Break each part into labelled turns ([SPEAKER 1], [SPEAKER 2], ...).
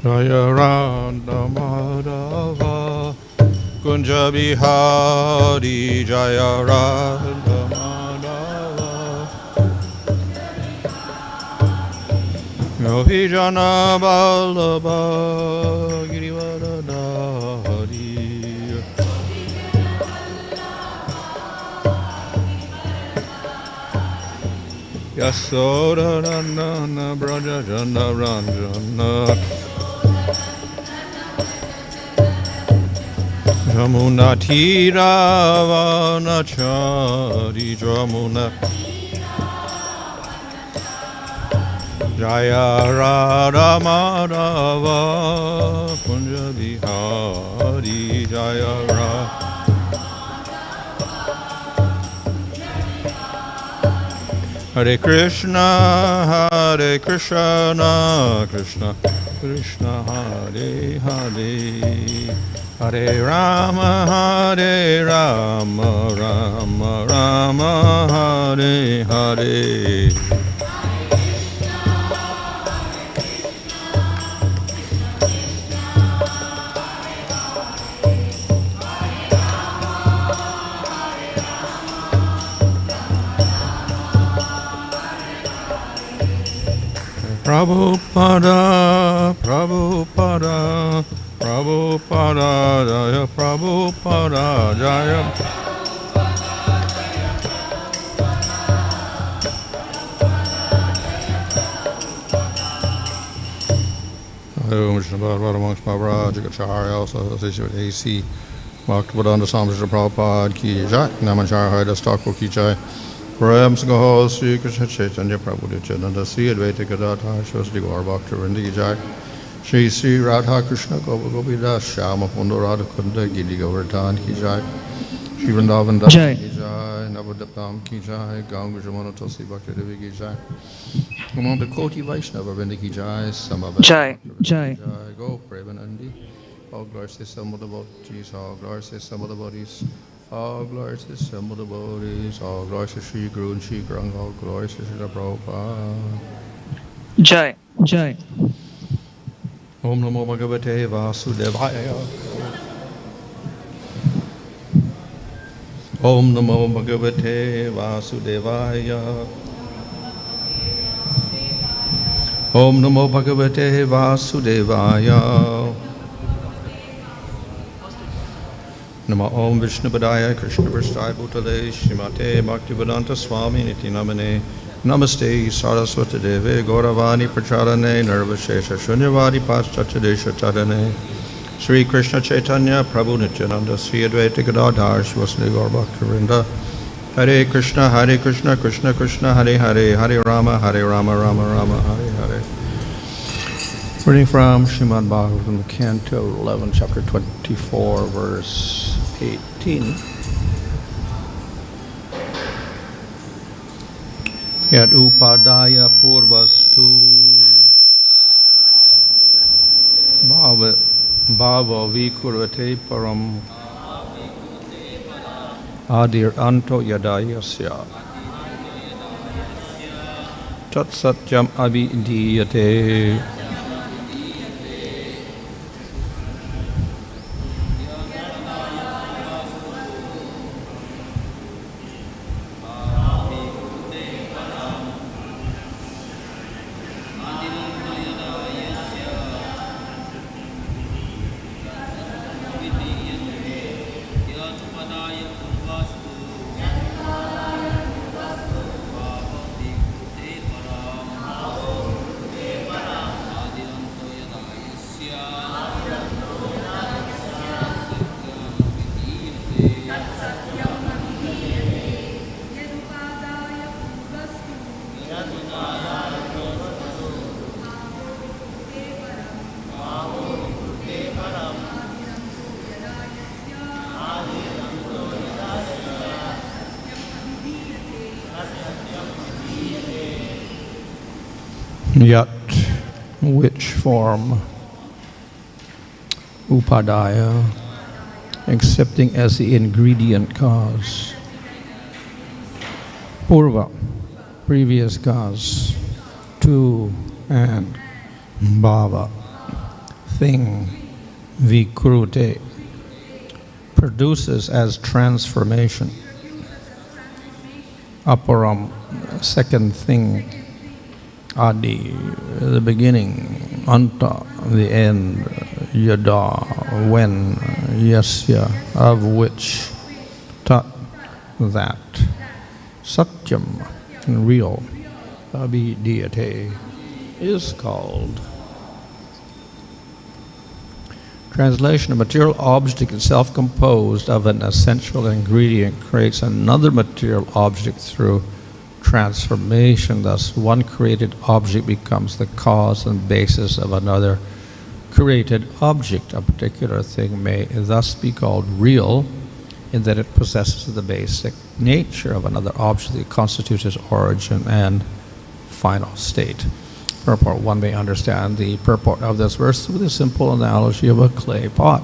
[SPEAKER 1] Jaya Radha Madhava Kunja Bihari Jaya Radha Madhava Yovijana Vallabha Girivardhari Yasoda Nana Braja Jana Ranjana Jamuna Tiravana-chari Jamuna Jaya Radha Madhava Kunja Bihari Jaya Radha Hare Krishna Krishna Krishna Hare Hare Hare Rama Rama Rama Hare Hare Prabhupada Jaya Prabhupada Jaya Om Shabbat Radhamaks Maharaj Jagacharya also associated with AC Bhaktivedanta Swami Srila Prabhupada Ki Jai Namacharya Haridas Thakur Ki Jai Param Sangho Sri Krishna Chaitanya Prabhu Nityananda Sri Advaita Gadadhar Shri Gaur Bhaktivinoda Ki Jai Shri Sri Radha Krishna Gopa Gopidas Shyama Kunda Radha Kunda Giri Govardhan Ki Jai Shri Vrindavan Das Ki Jai Navadapam Ki Jai Gaum Vijamana Tulsi Bhakti Devi Ki Jai Amanda Koti Vaishnava Vrinda Ki Jai Samabha
[SPEAKER 2] Jai
[SPEAKER 1] Go Premanandi All glories to some of the devotees All glories to some of the bodies All glories to some of the devotees All glories to Shri Guru and Shri Grung All glories to Shri Prabhupada
[SPEAKER 2] Jai
[SPEAKER 1] Om Namo Bhagavate Vasudevaya Om Namo Bhagavate Vasudevaya Om Namo Bhagavate Vasudevaya Namo Om Vishnupadaya Krishna Prasthaya Bhutale Shrimate Bhaktivedanta Swami Niti Namane Namaste Saraswati Deve Gauravani Pracharane Nirvashesha Shunyavadi Paschatadesha Chadane Sri Krishna Chaitanya Prabhu Nityananda Sri Advaita Gadadhar Shivasni Gaur Bhaktivinoda Hare Krishna Krishna Krishna Hare Hare Hare Rama Rama Rama Hare Hare. Reading from Srimad Bhagavatam, Canto 11, Chapter 24, verse 18. Yat upādāya pūrvas bhāvo vikurute param ādir anto yadā yasya satyam abhidhīyate. Yet, which form upādāya, accepting as the ingredient cause, pūrvas, previous cause, to, and bhāvaḥ, thing, vikurute, produces as transformation. Aparam, second thing, ādir, the beginning, anto, the end, yadā, when, yasya, of which, that, satyam, real, abhidhīyate, is called. Translation: a material object itself composed of an essential ingredient creates another material object through transformation. Thus, one created object becomes the cause and basis of another created object. A particular thing may thus be called real in that it possesses the basic nature of another object that constitutes its origin and final state. Purport: one may understand the purport of this verse with a simple analogy of a clay pot.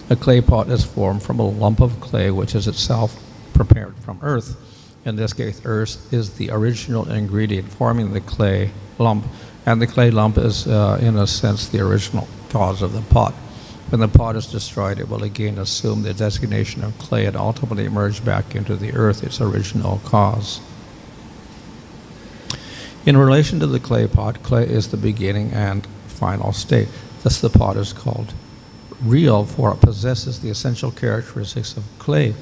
[SPEAKER 1] A clay pot is formed from a lump of clay which is itself prepared from earth. In this case, earth is the original ingredient forming the clay lump, and the clay lump is, in a sense, the original cause of the pot. When the pot is destroyed, it will again assume the designation of clay and ultimately emerge back into the earth, its original cause. In relation to the clay pot, clay is the beginning and final state. Thus, the pot is called real, for it possesses the essential characteristics of clay,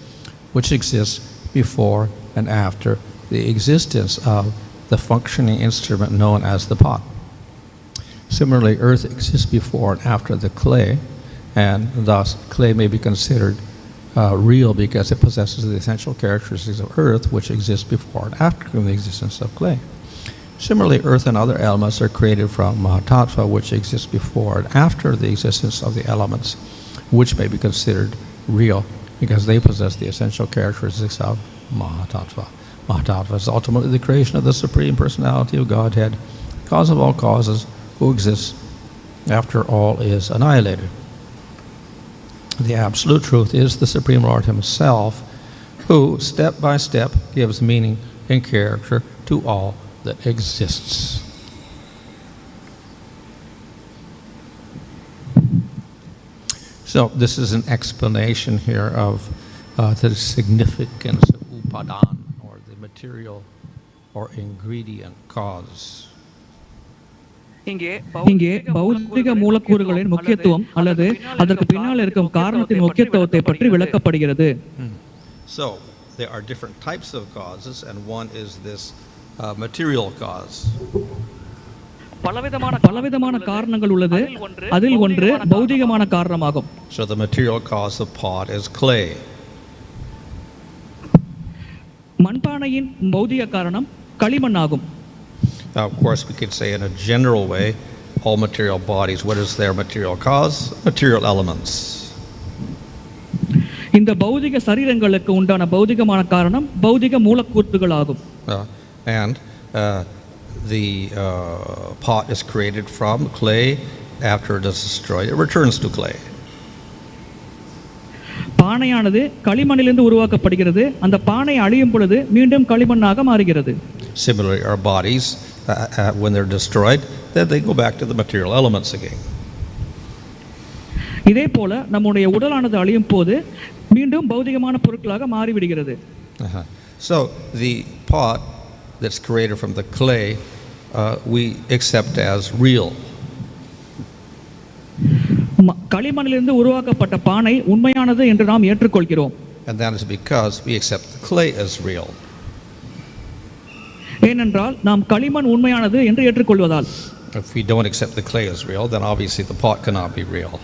[SPEAKER 1] which exists before and after the existence of the functioning instrument known as the pot. Similarly, earth exists before and after the clay, and thus clay may be considered real because it possesses the essential characteristics of earth, which exists before and after the existence of clay. Similarly, earth and other elements are created from mahat-tattva, which exists before and after the existence of the elements, which may be considered real because they possess the essential characteristics of mahat-tattva. Mahat-tattva is ultimately the creation of the Supreme Personality of Godhead, cause of all causes, who exists after all is annihilated. The Absolute Truth is the Supreme Lord Himself, who, step by step, gives meaning and character to all that exists. So this is an explanation here of the significance of upādāya, or the material or ingredient cause.
[SPEAKER 2] இங்கே பௌதிக மூலக்கூறுகளின் முக்கியத்துவம் அல்லது அதற்கு பின்னால் இருக்கும் காரணத்தின் முக்கியத்துவத்தை பற்றி விளக்கப்படுகிறது.
[SPEAKER 1] So there are different types of causes, and one is this material cause.
[SPEAKER 2] பலவிதமான காரணங்கள் உள்ளது. அதில் ஒன்று பௌதிகமான காரணமாகும்.
[SPEAKER 1] So the material cause of pot is clay.
[SPEAKER 2] மண்பானையின் பௌதிக காரணம் களிமண் ஆகும்.
[SPEAKER 1] Now, of course, we could say in a general way, all material bodies, what is their material cause? Material elements.
[SPEAKER 2] இந்த பௌதிக சரீரங்களுக்கு உண்டான பௌதிகமான காரணம் பௌதிக மூலக்கூறுகள் ஆகும்.
[SPEAKER 1] And the pot is created from clay. After it is destroyed, it returns to clay.
[SPEAKER 2] பானையானது களிமண்ணிலிருந்து உருவாக்கப்படுகிறது. அந்த பானை அழியும் பொழுது மீண்டும் களிமண்ணாக மாறுகிறது.
[SPEAKER 1] Similarly, our bodies, when they're destroyed, then they go back to the material elements again.
[SPEAKER 2] இதே போல நம்முடைய உடலானது அழியும் போது மீண்டும் பௌதிகமான பொருட்களாக மாறிவிடுகிறது.
[SPEAKER 1] So the pot that's created from the clay, we accept as real.
[SPEAKER 2] களிமண்ணிலிருந்து உருவாக்கப்பட்ட பானை உண்மையானது என்று நாம் ஏற்றுக்கொள்கிறோம்.
[SPEAKER 1] And that is because we accept the clay as real.
[SPEAKER 2] ஏனென்றால் நாம் களிமண் உண்மையானது என்று ஏற்றுக்கொள்வதால்.
[SPEAKER 1] If we don't accept the clay as real, then obviously the pot cannot be real.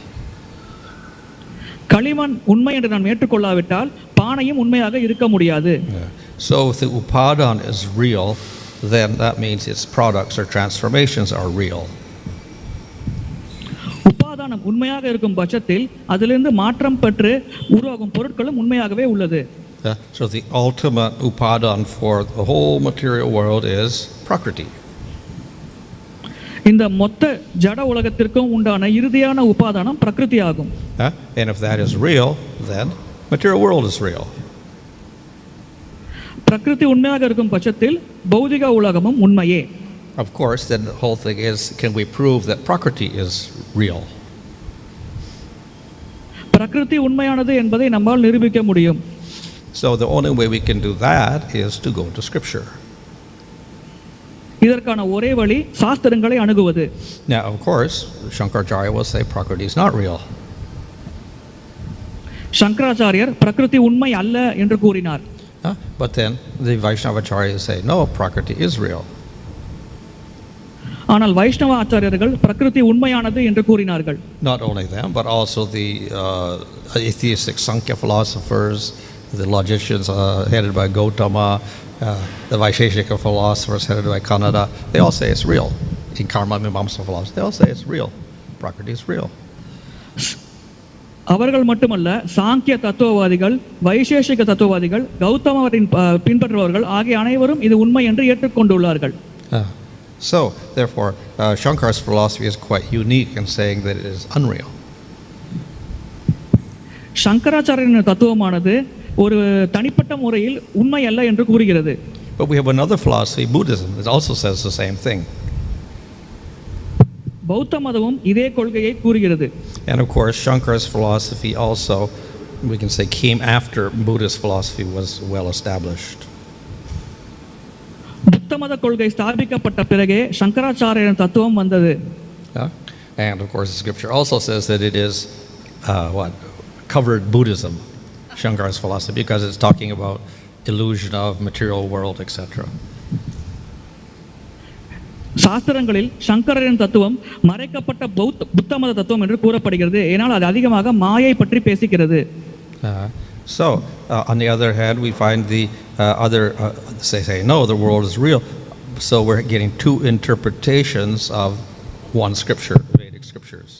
[SPEAKER 2] களிமண் உண்மை என்று நாம் ஏற்றுக்கொள்ளாவிட்டால் பானையும் உண்மையாக இருக்க முடியாது.
[SPEAKER 1] So if the upādāya is real, then that means its products or transformations are real.
[SPEAKER 2] உபாதானம் உண்மையாக இருக்கும் பட்சத்தில் அதிலிருந்து மாற்றம் பெற்று உருவாகும் பொருட்களும் உண்மையாகவே உள்ளது.
[SPEAKER 1] So the ultimate upādāya for the whole material world is prakriti.
[SPEAKER 2] இந்த மொத்த ஜட உலகத்திற்கும் உண்டான இறுதியான உபாதானம் பிரகிருதி ஆகும்.
[SPEAKER 1] And if that is real, then material world is real.
[SPEAKER 2] பிரகிருதி உண்மையாக இருக்கும் பட்சத்தில் பௌதிக உலகமும் உண்மையே.
[SPEAKER 1] Of course, then the whole thing is, can we prove that prakriti is real?
[SPEAKER 2] பிரகிருதி உண்மையானது என்பதை நம்மால் நிரூபிக்க முடியும்.
[SPEAKER 1] So the only way we can do that is to go to Scripture.
[SPEAKER 2] இதற்கான ஒரே வழி சாஸ்திரங்களை அணுகுவது.
[SPEAKER 1] Now, of course, Shankaracharya will say Prakriti is not real.
[SPEAKER 2] சங்கராச்சாரியர் பிரகிருதி உண்மை அல்ல என்று கூறினார்.
[SPEAKER 1] But then the Vaishnavacharyas say, no, Prakriti is real.
[SPEAKER 2] ஆனால் வைஷ்ணவ ஆச்சாரியர்கள் பிரகிருதி உண்மையானது என்று கூறினார்கள்.
[SPEAKER 1] Not only them, but also the atheistic Sankhya philosophers, the logicians headed by Gautama, the Vaisheshika philosophers headed by Kanada, they all say it's real. In Karma Mimamsa philosophy, they all say it's real. Prakriti is real.
[SPEAKER 2] அவர்கள் மட்டுமல்ல, சாங்கிய தத்துவவாதிகள், வைசேஷிக தத்துவவாதிகள், கௌதமரின் பின்பற்றுபவர்கள் ஆகிய அனைவரும் இது உண்மை என்று ஏற்றுக்கொண்டுள்ளார்கள்.
[SPEAKER 1] So, therefore, Shankara's philosophy is quite unique in saying that it is unreal.
[SPEAKER 2] சங்கராச்சாரியரின் தத்துவமானது ஒரு தனிப்பட்ட முறையில் உண்மை அல்ல என்று கூறுகிறது.
[SPEAKER 1] But we have another philosophy, Buddhism, that also says the same thing.
[SPEAKER 2] பௌத்த மதமும் இதே கொள்கையை கூறுகிறது.
[SPEAKER 1] And of course, Shankara's philosophy also, we can say, came after Buddhist philosophy was well established.
[SPEAKER 2] புத்த மத கொள்கை ஸ்தாபிக்கப்பட்ட பிறகே சங்கராச்சாரியரின் தத்துவம் வந்தது.
[SPEAKER 1] And of course, the scripture also says that it is covered Buddhism, Shankara's philosophy, because it's talking about illusion of material world, etc.
[SPEAKER 2] சாஸ்திரங்களில் சங்கரரின் தத்துவம் மறைக்கப்பட்ட புத்த மத தத்துவம் என்று கூறப்படுகிறது. ஏனால் அது அதிகமாக மாயை பற்றி பேசுகிறது.
[SPEAKER 1] So, on the other hand, we find the say no, the world is real. So we're getting two interpretations of one scripture, Vedic scriptures.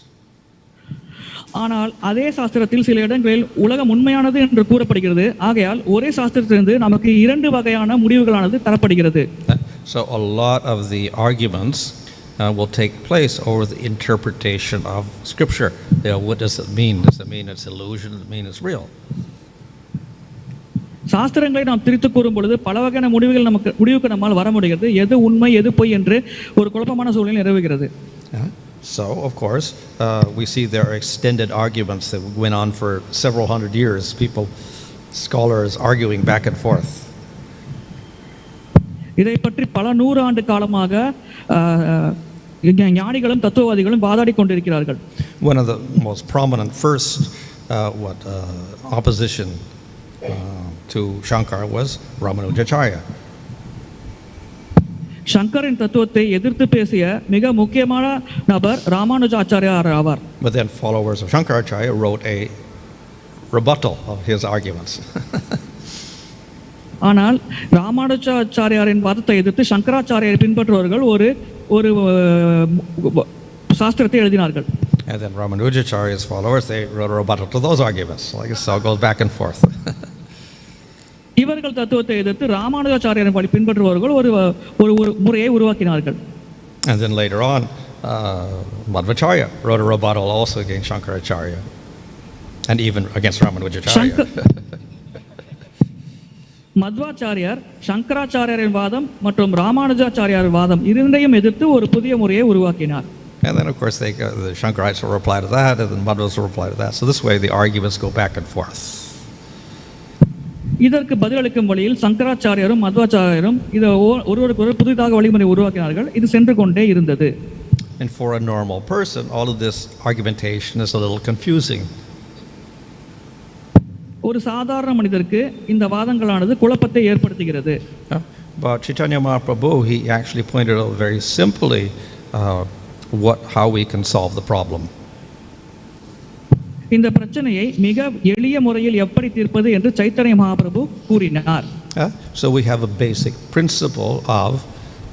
[SPEAKER 2] ஆனால் அதே சாஸ்திரத்தில் சில இடங்களில் உலகம் உண்மையானது என்று கூறப்படுகிறது. ஆகையால் ஒரே சாஸ்திரத்திலிருந்து நமக்கு இரண்டு வகையான முடிவுகளானது தரப்படுகிறது.
[SPEAKER 1] So a lot of the arguments will take place over the interpretation of scripture. What does it mean? Does it mean it's illusion? Does it mean it's real?
[SPEAKER 2] சாஸ்திரங்களை நாம் திரித்து கூறும் பொழுது பல வகையான முடிவுக்கு நம்மால் வர முடிகிறது. எது உண்மை எது பொய் என்று ஒரு குழப்பமான சூழ்நிலை நிலவுகிறது.
[SPEAKER 1] So of course we see there are extended arguments that went on for several hundred years, people, scholars arguing back and forth.
[SPEAKER 2] இதை பற்றி பல நூறு ஆண்டு காலமாக ஞானிகளும் தத்துவவாதிகளும் வாதாடி கொண்டிருக்கிறார்கள்.
[SPEAKER 1] One of the most prominent first opposition to Shankara was Ramanujacharya.
[SPEAKER 2] சங்கரின் தத்துவத்தை எதிர்த்து பேசிய மிக முக்கியமான நபர் ராமானுஜாச்சாரியார் ஆவார்.
[SPEAKER 1] But then followers of Shankaracharya wrote a rebuttal of his arguments.
[SPEAKER 2] ஆனால் ராமானுஜாச்சாரியாரின் வாதத்தை எதிர்த்து சங்கராச்சாரியாரை பின்பற்றுபவர்கள் ஒரு சாஸ்திரத்தை எழுதினார்கள்.
[SPEAKER 1] And then Ramanujacharya's followers, they wrote a rebuttal to those arguments. Like it all goes back and forth.
[SPEAKER 2] இவர்கள் தத்துவத்தை எதிர்த்து ராமானுஜாச்சாரியாரை பின்பற்றுபவர்கள் ஒரு முறையை உருவாக்கினார்கள்.
[SPEAKER 1] And then later on, Madhvacharya wrote a rebuttal also against Shankaracharya and even against Ramanujacharya.
[SPEAKER 2] Madhvacharya சங்கராச்சாரியாரின் வாதம் மற்றும் ராமானுஜாச்சாரியாரின் வாதம் இரண்டையும் எதிர்த்து ஒரு புதிய முறையை உருவாக்கினார்.
[SPEAKER 1] And then of course the Shankarites will reply to that, and then Madhvas will reply to that. So this way the arguments go back and forth.
[SPEAKER 2] இதற்கு பதிலளிக்கும் வழியில் சங்கராச்சாரியாரும் மத்வாச்சாரியாரும் இதை ஒருவருக்கு ஒரு புதிதாக வழிமுறை உருவாக்கினார்கள். இது சென்று கொண்டே இருந்தது.
[SPEAKER 1] And for a normal person, all of this argumentation is a little confusing.
[SPEAKER 2] ஒரு சாதாரண மனிதருக்கு இந்த வாதங்களானது குழப்பத்தை ஏற்படுத்துகிறது.
[SPEAKER 1] But Chaitanya Mahaprabhu, he actually pointed out very simply how we can solve the problem.
[SPEAKER 2] இந்த பிரச்சனையை மிக எளிய முறையில் எப்படி தீர்ப்பது என்று சைத்தன்ய மகாபிரபு கூறினார்.
[SPEAKER 1] So we have a basic principle of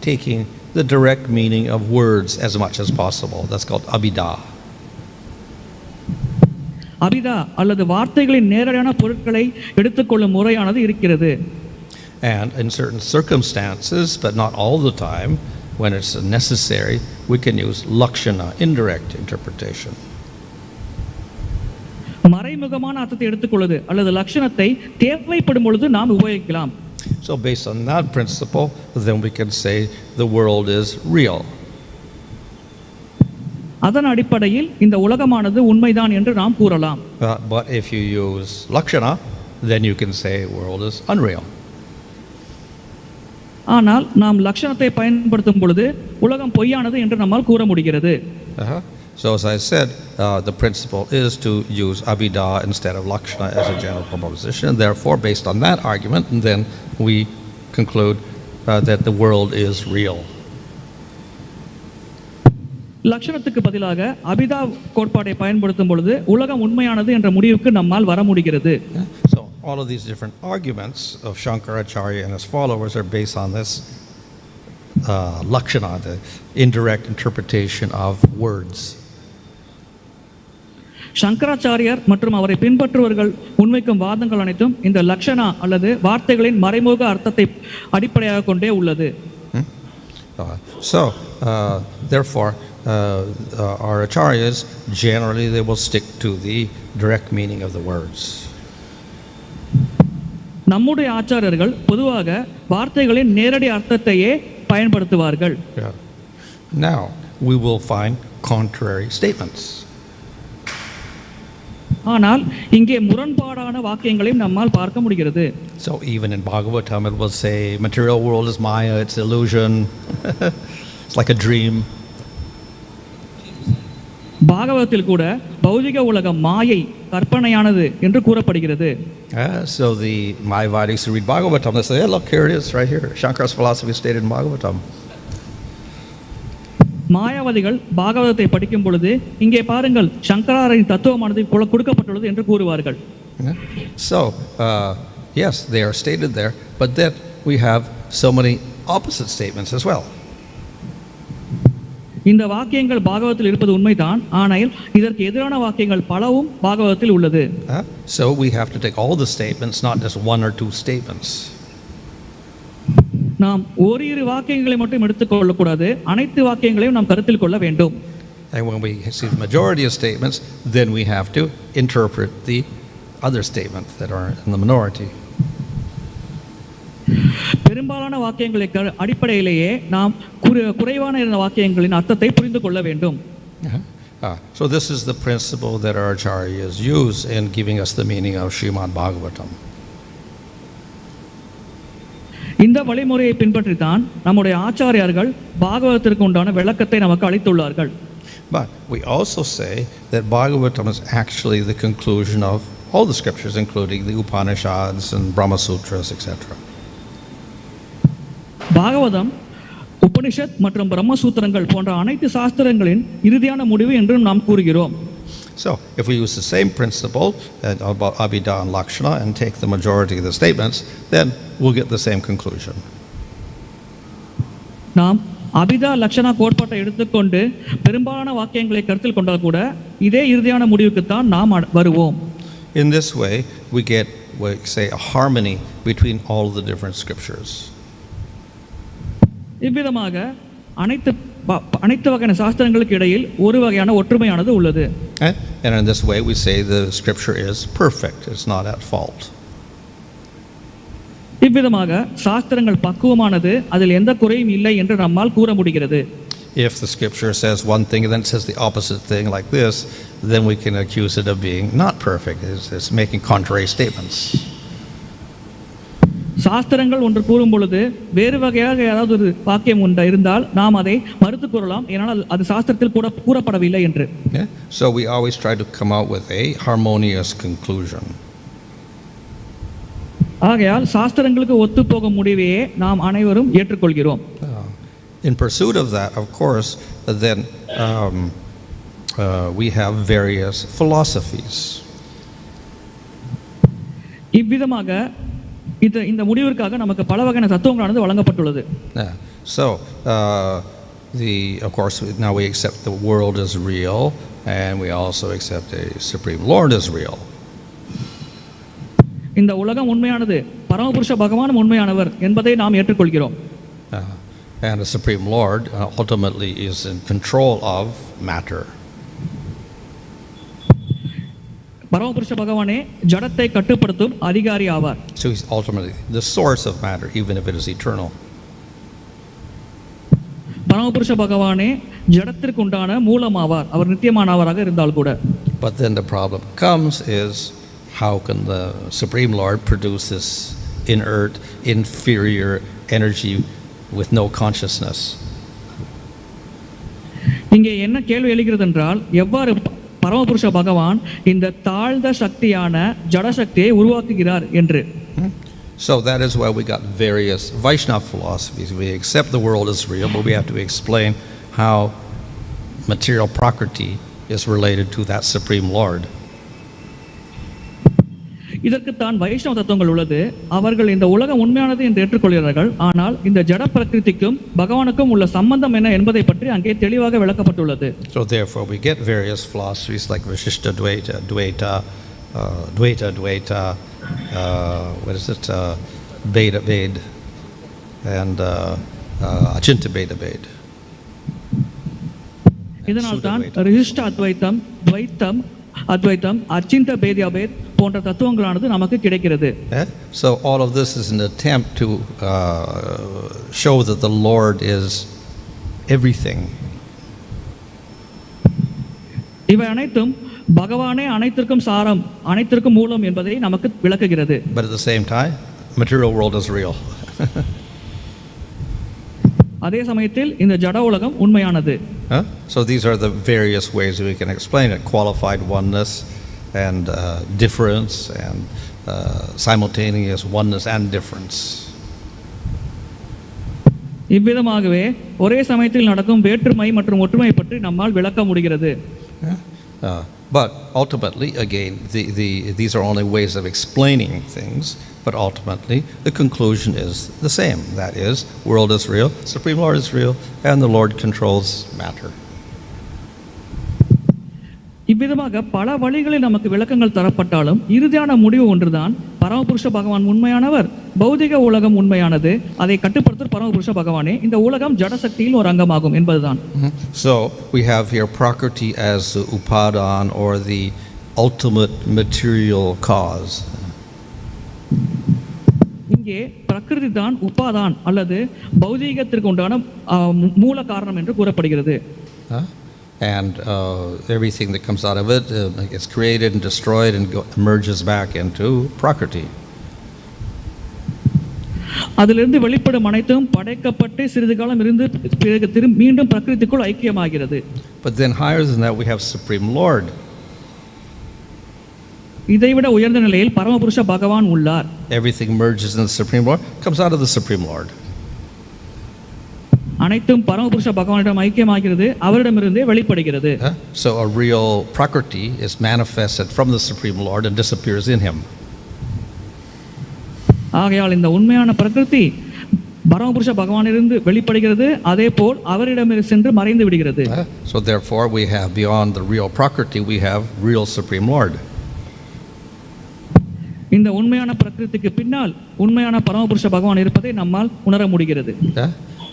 [SPEAKER 1] taking the direct meaning of words as much as possible. That's called abhidhīyate.
[SPEAKER 2] Abitha அல்லது வார்த்தைகளின் நேரடியான பொருட்களை எடுத்துக்கொள்ளும் முறையானது இருக்கிறது.
[SPEAKER 1] And in certain circumstances, but not all the time, when it's necessary, we can use lakshana, indirect interpretation.
[SPEAKER 2] மறைமுகமான அர்த்தத்தை எடுத்துக்கொள்வது அல்லது லட்சணத்தை தேவைப்படும் பொழுது நாம் உபயோகிக்கலாம்.
[SPEAKER 1] So based on that principle, then we can say the world is real.
[SPEAKER 2] அதன் அடிப்படையில் இந்த உலகமானது உண்மைதான் என்று நாம் கூறலாம்.
[SPEAKER 1] But if you use lakshana, then you can say world is unreal.
[SPEAKER 2] ஆனால் நாம் லட்சணத்தை பயன்படுத்தும் பொழுது உலகம் பொய்யானது என்று நம்மால் கூற முடிகிறது.
[SPEAKER 1] So as I said, the principle is to use abhidhīyate instead of lakshana as a general proposition, and therefore based on that argument, then we conclude that the world is real.
[SPEAKER 2] லட்சணத்துக்கு பதிலாக அபிதா கோட்பாட்டை பயன்படுத்தும் பொழுது உலகம் உண்மையானது என்ற முடிவுக்கு நம்மால் வர முடிகிறது.
[SPEAKER 1] So all of these different arguments of Shankaracharya and his followers are based on this lakshana, the indirect interpretation of words.
[SPEAKER 2] சங்கராச்சாரியர் மற்றும் அவரை பின்பற்றுவர்கள் முன்வைக்கும் வாதங்கள் அனைத்தும் இந்த லட்சணா அல்லது வார்த்தைகளின் மறைமுக அர்த்தத்தை அடிப்படையாக கொண்டே உள்ளது.
[SPEAKER 1] Therefore our acharyas generally they will stick to the direct meaning of the words.
[SPEAKER 2] நம்முடைய ஆச்சாரியர்கள் பொதுவாக வார்த்தைகளின் நேரடி அர்த்தத்தையே பயன்படுத்துவார்கள்.
[SPEAKER 1] Now we will find contrary statements.
[SPEAKER 2] ஆனால் இங்கே முரண்பாடான வாக்கியங்களையும் நம்மால் பார்க்க முடிகிறது.
[SPEAKER 1] So even in Bhagavatam it will say material world is maya, it's illusion. It's like a dream.
[SPEAKER 2] பாகவதத்தில் கூட பௌதிக உலகம் மாயை கற்பனையானது என்று கூறப்படுகிறது.
[SPEAKER 1] So the Mayavadis who read Bhagavatam they say, hey, look, here it is right here. Shankara's philosophy stated in Bhagavatam.
[SPEAKER 2] மாயாவதிகள் பாகவதத்தை படிக்கும் பொழுது இங்கே பாருங்கள் சங்கராரின் தத்துவமானது கொடுக்கப்பட்டுள்ளது என்று கூறுவார்கள்.
[SPEAKER 1] So yes, they are stated there, but then we have so many opposite statements as well.
[SPEAKER 2] இந்த வாக்கியங்கள் பாகவதத்தில் இருப்பது உண்மைதான், ஆனால் இதற்கு எதிரான வாக்கியங்கள் பலவும் பாகவதத்தில் உள்ளது.
[SPEAKER 1] So we have to take all the statements, not just one or two statements.
[SPEAKER 2] நாம் ஓரிரு வாக்கியங்களை மட்டும் எடுத்துக்கொள்ள கூடாது, அனைத்து வாக்கியங்களையும் நாம் கருத்தில் கொள்ள வேண்டும்.
[SPEAKER 1] And when we see the majority of statements, then we have to interpret the other statements that are in the minority.
[SPEAKER 2] பெரும்பாலான வாக்கியங்களை அடிப்படையிலேயே நாம் குறைவான இருந்த வாக்கியங்களின் அர்த்தத்தை புரிந்து கொள்ள வேண்டும்.
[SPEAKER 1] So this is the principle that our acharyas use in giving us the meaning of Srimad Bhagavatam.
[SPEAKER 2] இந்த வழிமுறையை பின்பற்றித்தான் நம்முடைய ஆச்சாரியார்கள் பாகவதத்திற்கு உண்டான விளக்கத்தை நமக்கு அளித்துள்ளார்கள்.
[SPEAKER 1] But we also say that Bhagavatam is actually the conclusion of all the scriptures, including the Upanishads and Brahma Sutras, etc.
[SPEAKER 2] Bhagavatam Upanishad மற்றும் பிரம்மசூத்திரங்கள் போன்ற அனைத்து சாஸ்திரங்களின் இறுதியான முடிவு என்றும் நாம் கூறுகிறோம்.
[SPEAKER 1] So if we use the same principle about abhidhīyate and lakshana and take the majority of the statements, then we'll get the same conclusion.
[SPEAKER 2] நாம் அபிதா லட்சணா கோட்பாட்டை எடுத்துக்கொண்டு பெரும்பாலான வாக்கியங்களை கருத்தில் கொண்டால் கூட இதே இறுதியான முடிவுக்குத்தான் நாம் வருவோம்.
[SPEAKER 1] In this way we get, we say, a harmony between all the different scriptures.
[SPEAKER 2] இவ்விதமாக அனைத்து வகையான சாஸ்திரங்களுக்கு இடையில் ஒரு வகையான ஒற்றுமையானது உள்ளது.
[SPEAKER 1] And in this way we say the scripture is perfect, it's not at fault.
[SPEAKER 2] இவ்விதமாக சாஸ்திரங்கள் பக்குவமானது, அதில் எந்த குறையும் இல்லை என்று நம்மால் கூற முடிகிறது.
[SPEAKER 1] If the scripture says one thing and then says the opposite thing like this, then we can accuse it of being not perfect. It's making contrary statements.
[SPEAKER 2] சாஸ்திரங்கள் ஒன்று கூறும் பொழுது வேறு வகையாக ஏதாவது ஒரு வாக்கியம் இருந்தால் நாம் அதை மறுத்து கூறலாம், ஏனால் அது சாஸ்திரத்தில் கூட கூறப்படவில்லை என்று.
[SPEAKER 1] So we always try to come out with a harmonious conclusion.
[SPEAKER 2] ஆகையால் சாஸ்திரங்களுக்கு ஒத்துப்போகும் முடிவையே நாம் அனைவரும் ஏற்றுக்கொள்கிறோம்.
[SPEAKER 1] In pursuit of that, of course, then we have various philosophies.
[SPEAKER 2] இவ்விதமாக இந்த முடிவிற்காக நமக்கு பல வகையான தத்துவங்களானது வழங்கப்பட்டுள்ளது.
[SPEAKER 1] So of course now we accept the world is real, and we also accept a supreme lord is real.
[SPEAKER 2] இந்த உலகம் உண்மையானது, பரமபுருஷ பகவான் உண்மையானவர் என்பதை நாம் ஏற்றுக்கொள்கிறோம்.
[SPEAKER 1] And the supreme lord ultimately is in control of matter. பரமபுருஷ பகவானே ஜடத்தை கட்டுப்படுத்தும் அதிகாரி ஆவார். So he's ultimately the source of matter, even if it is eternal.
[SPEAKER 2] பரமபுருஷ பகவானே ஜடத்திற்கு உண்டான மூலமாவார், அவர் நித்தியமானவராக இருந்தால் கூட.
[SPEAKER 1] But then the problem comes is, how can the Supreme Lord produce this inert, inferior energy with no consciousness?
[SPEAKER 2] இங்கே என்ன கேள்வி எழுகிறது என்றால், எவ்வாறு பரமபுருஷ பகவான் இந்த தாழ்ந்த சக்தியான ஜட சக்தியை உருவாக்குகிறார் என்று.
[SPEAKER 1] So that is why we got various Vaishnava philosophies. We accept the world is real, but we have to explain how material prakriti is related to that Supreme Lord.
[SPEAKER 2] இதற்குத்தான் வைஷ்ணவ தத்துவங்கள் உள்ளது. அவர்கள் இந்த உலகம் உண்மையானது என்று ஏற்றுக்கொள்கிறார்கள். ஆனால் இந்த ஜட பிரகிருதிக்கும் பகவானுக்கும் உள்ள சம்பந்தம் என்ன என்பதை பற்றி அங்கே தெளிவாக விளக்கப்பட்டுள்ளது.
[SPEAKER 1] So therefore we get various philosophies like Vishishta Dvaita, Dvaita, what is it, Beda Bed, and Achinta Beda Bed.
[SPEAKER 2] இதனால் தான் ரிஷிஷ்ட அத்வைத்தம், துவைத்தம், அத்வைத்தம், அச்சிந்த பேத்யாபேத் போன்ற தத்துவங்களானது நமக்கு கிடைக்கிறது.
[SPEAKER 1] So all of this is an attempt to show that the Lord is everything.
[SPEAKER 2] இவை அனைத்தும் பகவானே அனைத்திற்கும் சாரம், அனைத்திற்கும் மூலம் என்பதை நமக்கு விளக்குகிறது.
[SPEAKER 1] But at the same time, material world is real.
[SPEAKER 2] அதே சமயத்தில் இந்த ஜட உலகம் உண்மையானது.
[SPEAKER 1] So these are the various ways we can explain it: qualified oneness and difference, and simultaneous oneness and difference.
[SPEAKER 2] இவ்விதமாகவே ஒரே சமயத்தில் நடக்கும் வேற்றுமை மற்றும் ஒற்றுமை பற்றி நம்மால் விளக்க முடிகிறது.
[SPEAKER 1] But ultimately, again, these are only ways of explaining things, but ultimately the conclusion is the same. That is, world is real, Supreme Lord is real, and the Lord controls matter.
[SPEAKER 2] இவ்விதமாக பல வழிகளில் நமக்கு விளக்கங்கள் தரப்பட்டாலும் இறுதியான முடிவு ஒன்றுதான்: பரமபுருஷ பகவான் உண்மையானவர், பௌதிக உலகம் உண்மையானது, அதை கட்டுப்படுத்தும் பரமபுருஷ பகவானே, இந்த உலகம் ஜட சக்தியில் ஒரு அங்கமாகும் என்பதுதான்.
[SPEAKER 1] So we have here prakriti as the upādāya, or the ultimate material cause.
[SPEAKER 2] இங்கே பிரகிருதி தான் உபாதான் அல்லது பௌதீகத்திற்கு உண்டான மூல காரணம் என்று கூறப்படுகிறது.
[SPEAKER 1] And everything that comes out of it gets created and destroyed and emerges back into prakriti.
[SPEAKER 2] அதிலிருந்து வெளிப்படும் அனைத்தும் படைக்கப்பட்டு சிறிது காலம் இருந்து பிறகு மீண்டும் பிரகிருதிக்குள் ஐக்கியமாகிறது.
[SPEAKER 1] But then higher than that we have Supreme Lord.
[SPEAKER 2] இதைவிட உயர்ந்த நிலையில் பரமபுருஷ பகவான் உள்ளார்.
[SPEAKER 1] Everything merges in the Supreme Lord, comes out of the Supreme Lord.
[SPEAKER 2] அனைத்தும் பரமபுருஷ பகவானிடம் ஐக்கியமாகிறது, அவரிடமிருந்தே வெளிப்படுகிறது.
[SPEAKER 1] So a real prakriti is manifested from the Supreme Lord and disappears in him.
[SPEAKER 2] ஆகையால் இந்த உண்மையான பிரகிருதி பரமபுருஷ பகவானிலிருந்து வெளிப்படுகிறது, அதே போல் அவரிடம் சென்று மறைந்து விடுகிறது.
[SPEAKER 1] So therefore we have, beyond the real prakriti, we have real Supreme Lord.
[SPEAKER 2] இந்த உண்மையான பிரகிருதிக்கு பின்னால் உண்மையான பரமபுருஷ பகவான் இருப்பதை நம்மால் உணர முடிகிறது.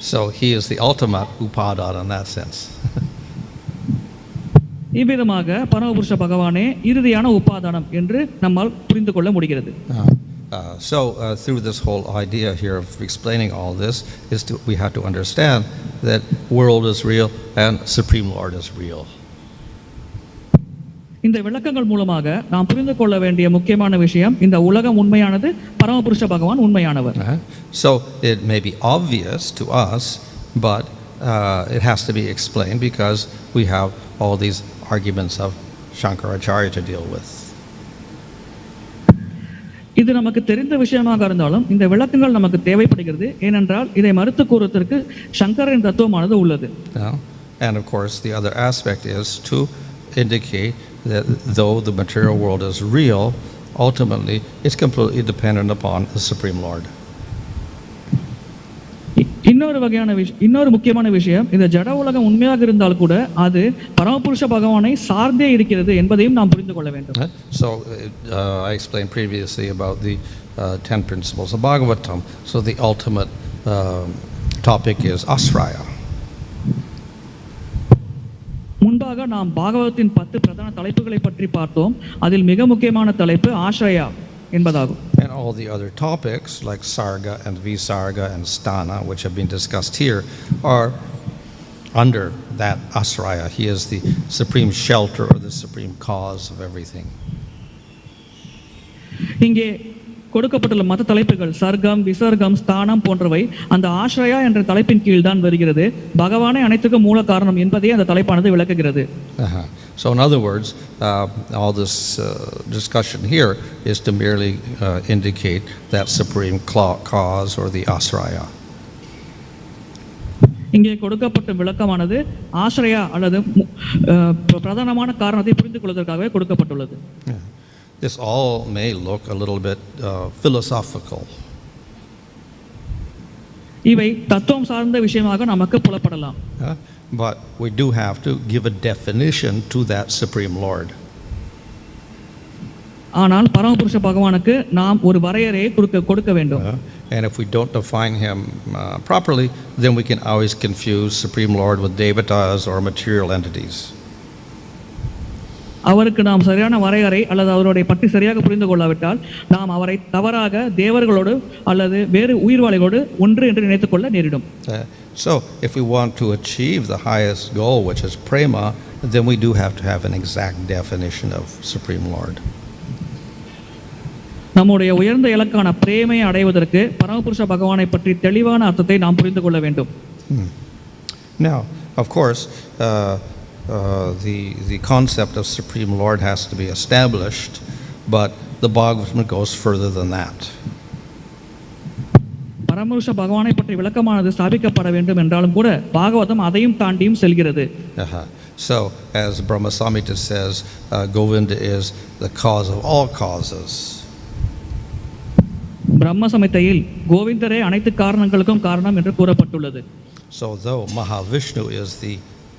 [SPEAKER 1] So he is the ultimate upādāya in that sense.
[SPEAKER 2] இவ்விதமாக பரமபுருஷ பகவானே இறுதியான உபாதானம் என்று நம்மால் புரிந்து கொள்ள முடிகிறது.
[SPEAKER 1] So through this whole idea here of explaining all this is we have to understand that world is real and Supreme Lord is real.
[SPEAKER 2] இந்த விளக்கங்கள் மூலமாக நாம் புரிந்து கொள்ள வேண்டிய முக்கியமான விஷயம், இந்த உலகம் உண்மையானது, பரமபுருஷ பகவான் உண்மையானவர்.
[SPEAKER 1] So it may be obvious to us, but it has to be explained because we have all these arguments of Shankaracharya to deal with.
[SPEAKER 2] இது நமக்கு தெரிந்த விஷயமாக இருந்தாலும் இந்த விளக்கங்கள் நமக்கு தேவைப்படுகிறது. ஏனென்றால் இதை மறுத்து கூறுவதற்கு சங்கரின் தத்துவமானது உள்ளது.
[SPEAKER 1] And of course the other aspect is to indicate that though the material world is real, ultimately it's completely dependent upon the Supreme Lord.
[SPEAKER 2] இன்னொரு முக்கியமான விஷயம், இந்த ஜட உலகம் உண்மையாக இருந்தால் கூட அது பரமபுருஷ பகவானை சார்ந்தே இருக்கிறது என்பதையும் நாம் புரிந்து கொள்ள வேண்டும்.
[SPEAKER 1] So I explained previously about the 10 principles of Bhagavatam. So the ultimate topic is asraya.
[SPEAKER 2] முன்பாக நாம் பாகவதத்தின் 10 பிரதான தலைப்புகளை பற்றி பார்த்தோம். அதில் மிக முக்கியமான தலைப்பு ஆශ්‍රயா என்பதாகும்.
[SPEAKER 1] And all the other topics like sarga and visarga and sthana, which have been discussed here, are under that asraya. He is the supreme shelter or the supreme cause of everything.
[SPEAKER 2] இங்கே கொடுக்கப்பட்டுள்ள மற்ற தலைப்புகள் சர்க்கம், விசர்க்கம், ஸ்தானம் போன்றவை அந்த ஆශ්‍රயா என்ற தலைப்பின் கீழ் தான் வருகிறது. பகவானே அனைத்துக்கும் மூல காரணம் என்பதை அந்த தலைப்பானது விளக்குகிறது.
[SPEAKER 1] So in other words, all this discussion here is to merely indicate that supreme cause or the asraya.
[SPEAKER 2] இங்கே கொடுக்கப்பட்ட விளக்கமானது ஆශ්‍රயா அல்லது பிரதானமான காரணத்தை புரிந்து கொள்வதற்காகவே கொடுக்கப்பட்டுள்ளது.
[SPEAKER 1] This all may look a little bit philosophical.
[SPEAKER 2] இவை தத்துவம் சார்ந்த விஷயமாக நமக்கு புலப்படலாம்.
[SPEAKER 1] But we do have to give a definition to that Supreme Lord.
[SPEAKER 2] ஆனால் பரமபுருஷ பகவானுக்கு நாம் ஒரு வரையறையை கொடுக்க வேண்டும்.
[SPEAKER 1] And if we don't define him properly, then we can always confuse Supreme Lord with devatas or material entities.
[SPEAKER 2] அவருக்கு நாம் சரியான வரையறை அல்லது அவருடைய பற்றி சரியாக புரிந்து கொள்ளாவிட்டால் நாம் அவரை தவறாக தேவர்களோடு அல்லது வேறு உயிர்வாளிகளோடு ஒன்று என்று நினைத்துக் கொள்ள நேரிடும்.
[SPEAKER 1] So if we want to achieve the highest goal, which is prema, then we do have to have an exact definition of Supreme Lord.
[SPEAKER 2] நம்முடைய உயர்ந்த இலக்கான பிரேமையை அடைவதற்கு பரமபுருஷ பகவானை பற்றி தெளிவான அர்த்தத்தை நாம் புரிந்து கொள்ள வேண்டும்.
[SPEAKER 1] Now, of course, the concept of Supreme Lord has to be established, but the Bhāgavatam goes further than that.
[SPEAKER 2] பரமபுருஷ பகவானை பற்றி விளக்கமானது ஸ்தாபிக்கப்பட வேண்டும் என்றாலும் கூட பாகவதம் அதையும் தாண்டியும் செல்கிறது.
[SPEAKER 1] So, as Brahma Samhita says, Govinda is the cause of all causes.
[SPEAKER 2] பிரம்ம சம்ஹிதையில் கோவிந்தரே அனைத்து காரணங்களுக்கும் காரணம் என்று கூறப்பட்டுள்ளது.
[SPEAKER 1] So, though Mahavishnu is the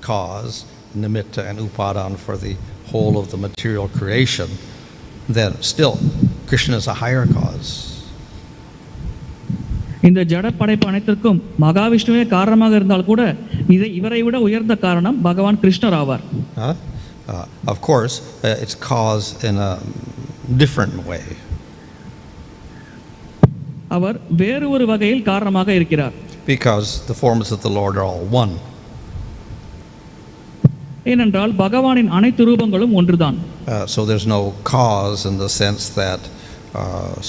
[SPEAKER 1] cause, nimitta and upādāya for the whole of the material creation, then still Krishna is a higher cause.
[SPEAKER 2] இந்த ஜட படைப்பு அனைத்திற்கும் மகாவிஷ்ணுவே காரணமாக இருந்தால் கூட இவரை விட உயர்ந்த காரணம் பகவான் கிருஷ்ணர் ஆவார்.
[SPEAKER 1] Of course, it's cause in a different way.
[SPEAKER 2] அவர் வேறு ஒரு வகையில் காரணமாக இருக்கிறார்.
[SPEAKER 1] Because the forms of the Lord are all one.
[SPEAKER 2] ஏனென்றால் பகவானின் அனைத்து ரூபங்களும் ஒன்றுதான்.
[SPEAKER 1] So there's no cause in the sense that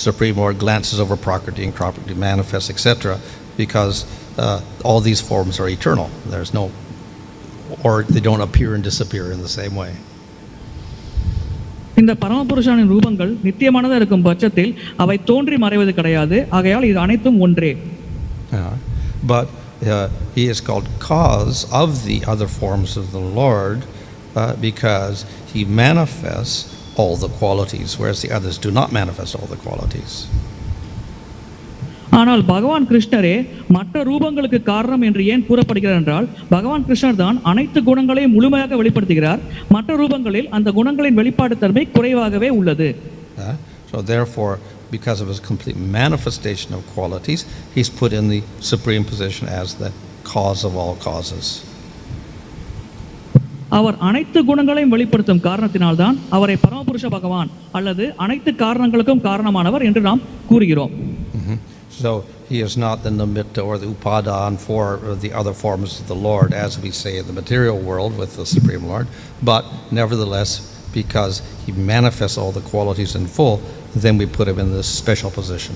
[SPEAKER 1] Supreme Lord glances over Prakriti and Prakriti manifests, etc. Because all these forms are eternal. There's no, or they don't appear and disappear in the same way.
[SPEAKER 2] இந்த பரமபுருஷனின் ரூபங்கள் நித்தியமானதாக இருக்கும் பட்சத்தில் அவை தோன்றி மறைவது கிடையாது. ஆகையால் இது அனைத்தும் ஒன்றே.
[SPEAKER 1] But he is called cause of the other forms of the Lord because he manifests all the qualities, whereas the others do not manifest all the qualities.
[SPEAKER 2] ஆனால் பகவான் கிருஷ்ணரே மற்ற ரூபங்களுக்கு காரணம் என்று ஏன் கூறப்படுகிறார் என்றால் பகவான் கிருஷ்ணர் தான் அனைத்து குணங்களையும் முழுமையாக வெளிப்படுத்துகிறார். மற்ற ரூபங்களில் அந்த குணங்களின் வெளிப்பாடு தன்மை குறைவாகவே உள்ளது.
[SPEAKER 1] So therefore, because of his complete manifestation of qualities, he's put in the supreme position as the cause of all causes.
[SPEAKER 2] அவர் அனைத்து குணங்களையும் வெளிப்படுத்தும் காரணத்தினால்தான் அவரை பரமபுருஷ பகவான் அல்லது அனைத்து காரணங்களுக்கும் காரணமானவர் என்று நாம் கூறுகிறோம்.
[SPEAKER 1] So he is not the nimitta or the upādāya for the other forms of the Lord, as we say in the material world with the Supreme Lord, but nevertheless, because he manifests all the qualities in full, then we put him in this special position.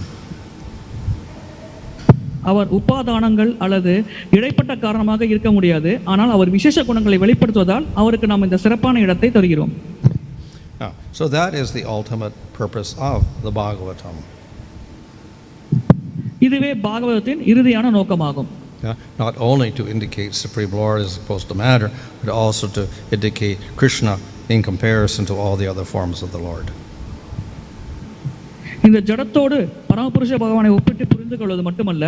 [SPEAKER 2] அவர் உபாதானங்கள் அல்லது இடைப்பட்ட காரணமாக இருக்க முடியாது. ஆனால் அவர் விசேஷ குணங்களை வெளிப்படுத்துவதால் அவருக்கு நாம் இந்த சிறப்பான இடத்தை தருகிறோம்.
[SPEAKER 1] So that is the ultimate purpose of the Bhāgavatam.
[SPEAKER 2] இதுவே பாகவதத்தின் இறுதியான நோக்கமாகும்.
[SPEAKER 1] Not only to indicate Supreme Lord is supposed to matter, but also to indicate Krishna in comparison to all the other forms of the Lord.
[SPEAKER 2] இந்த ஜடத்தோடு பரமபுருஷ பகவானை ஒப்பிட்டு புரிந்து கொள்வது மட்டுமல்ல,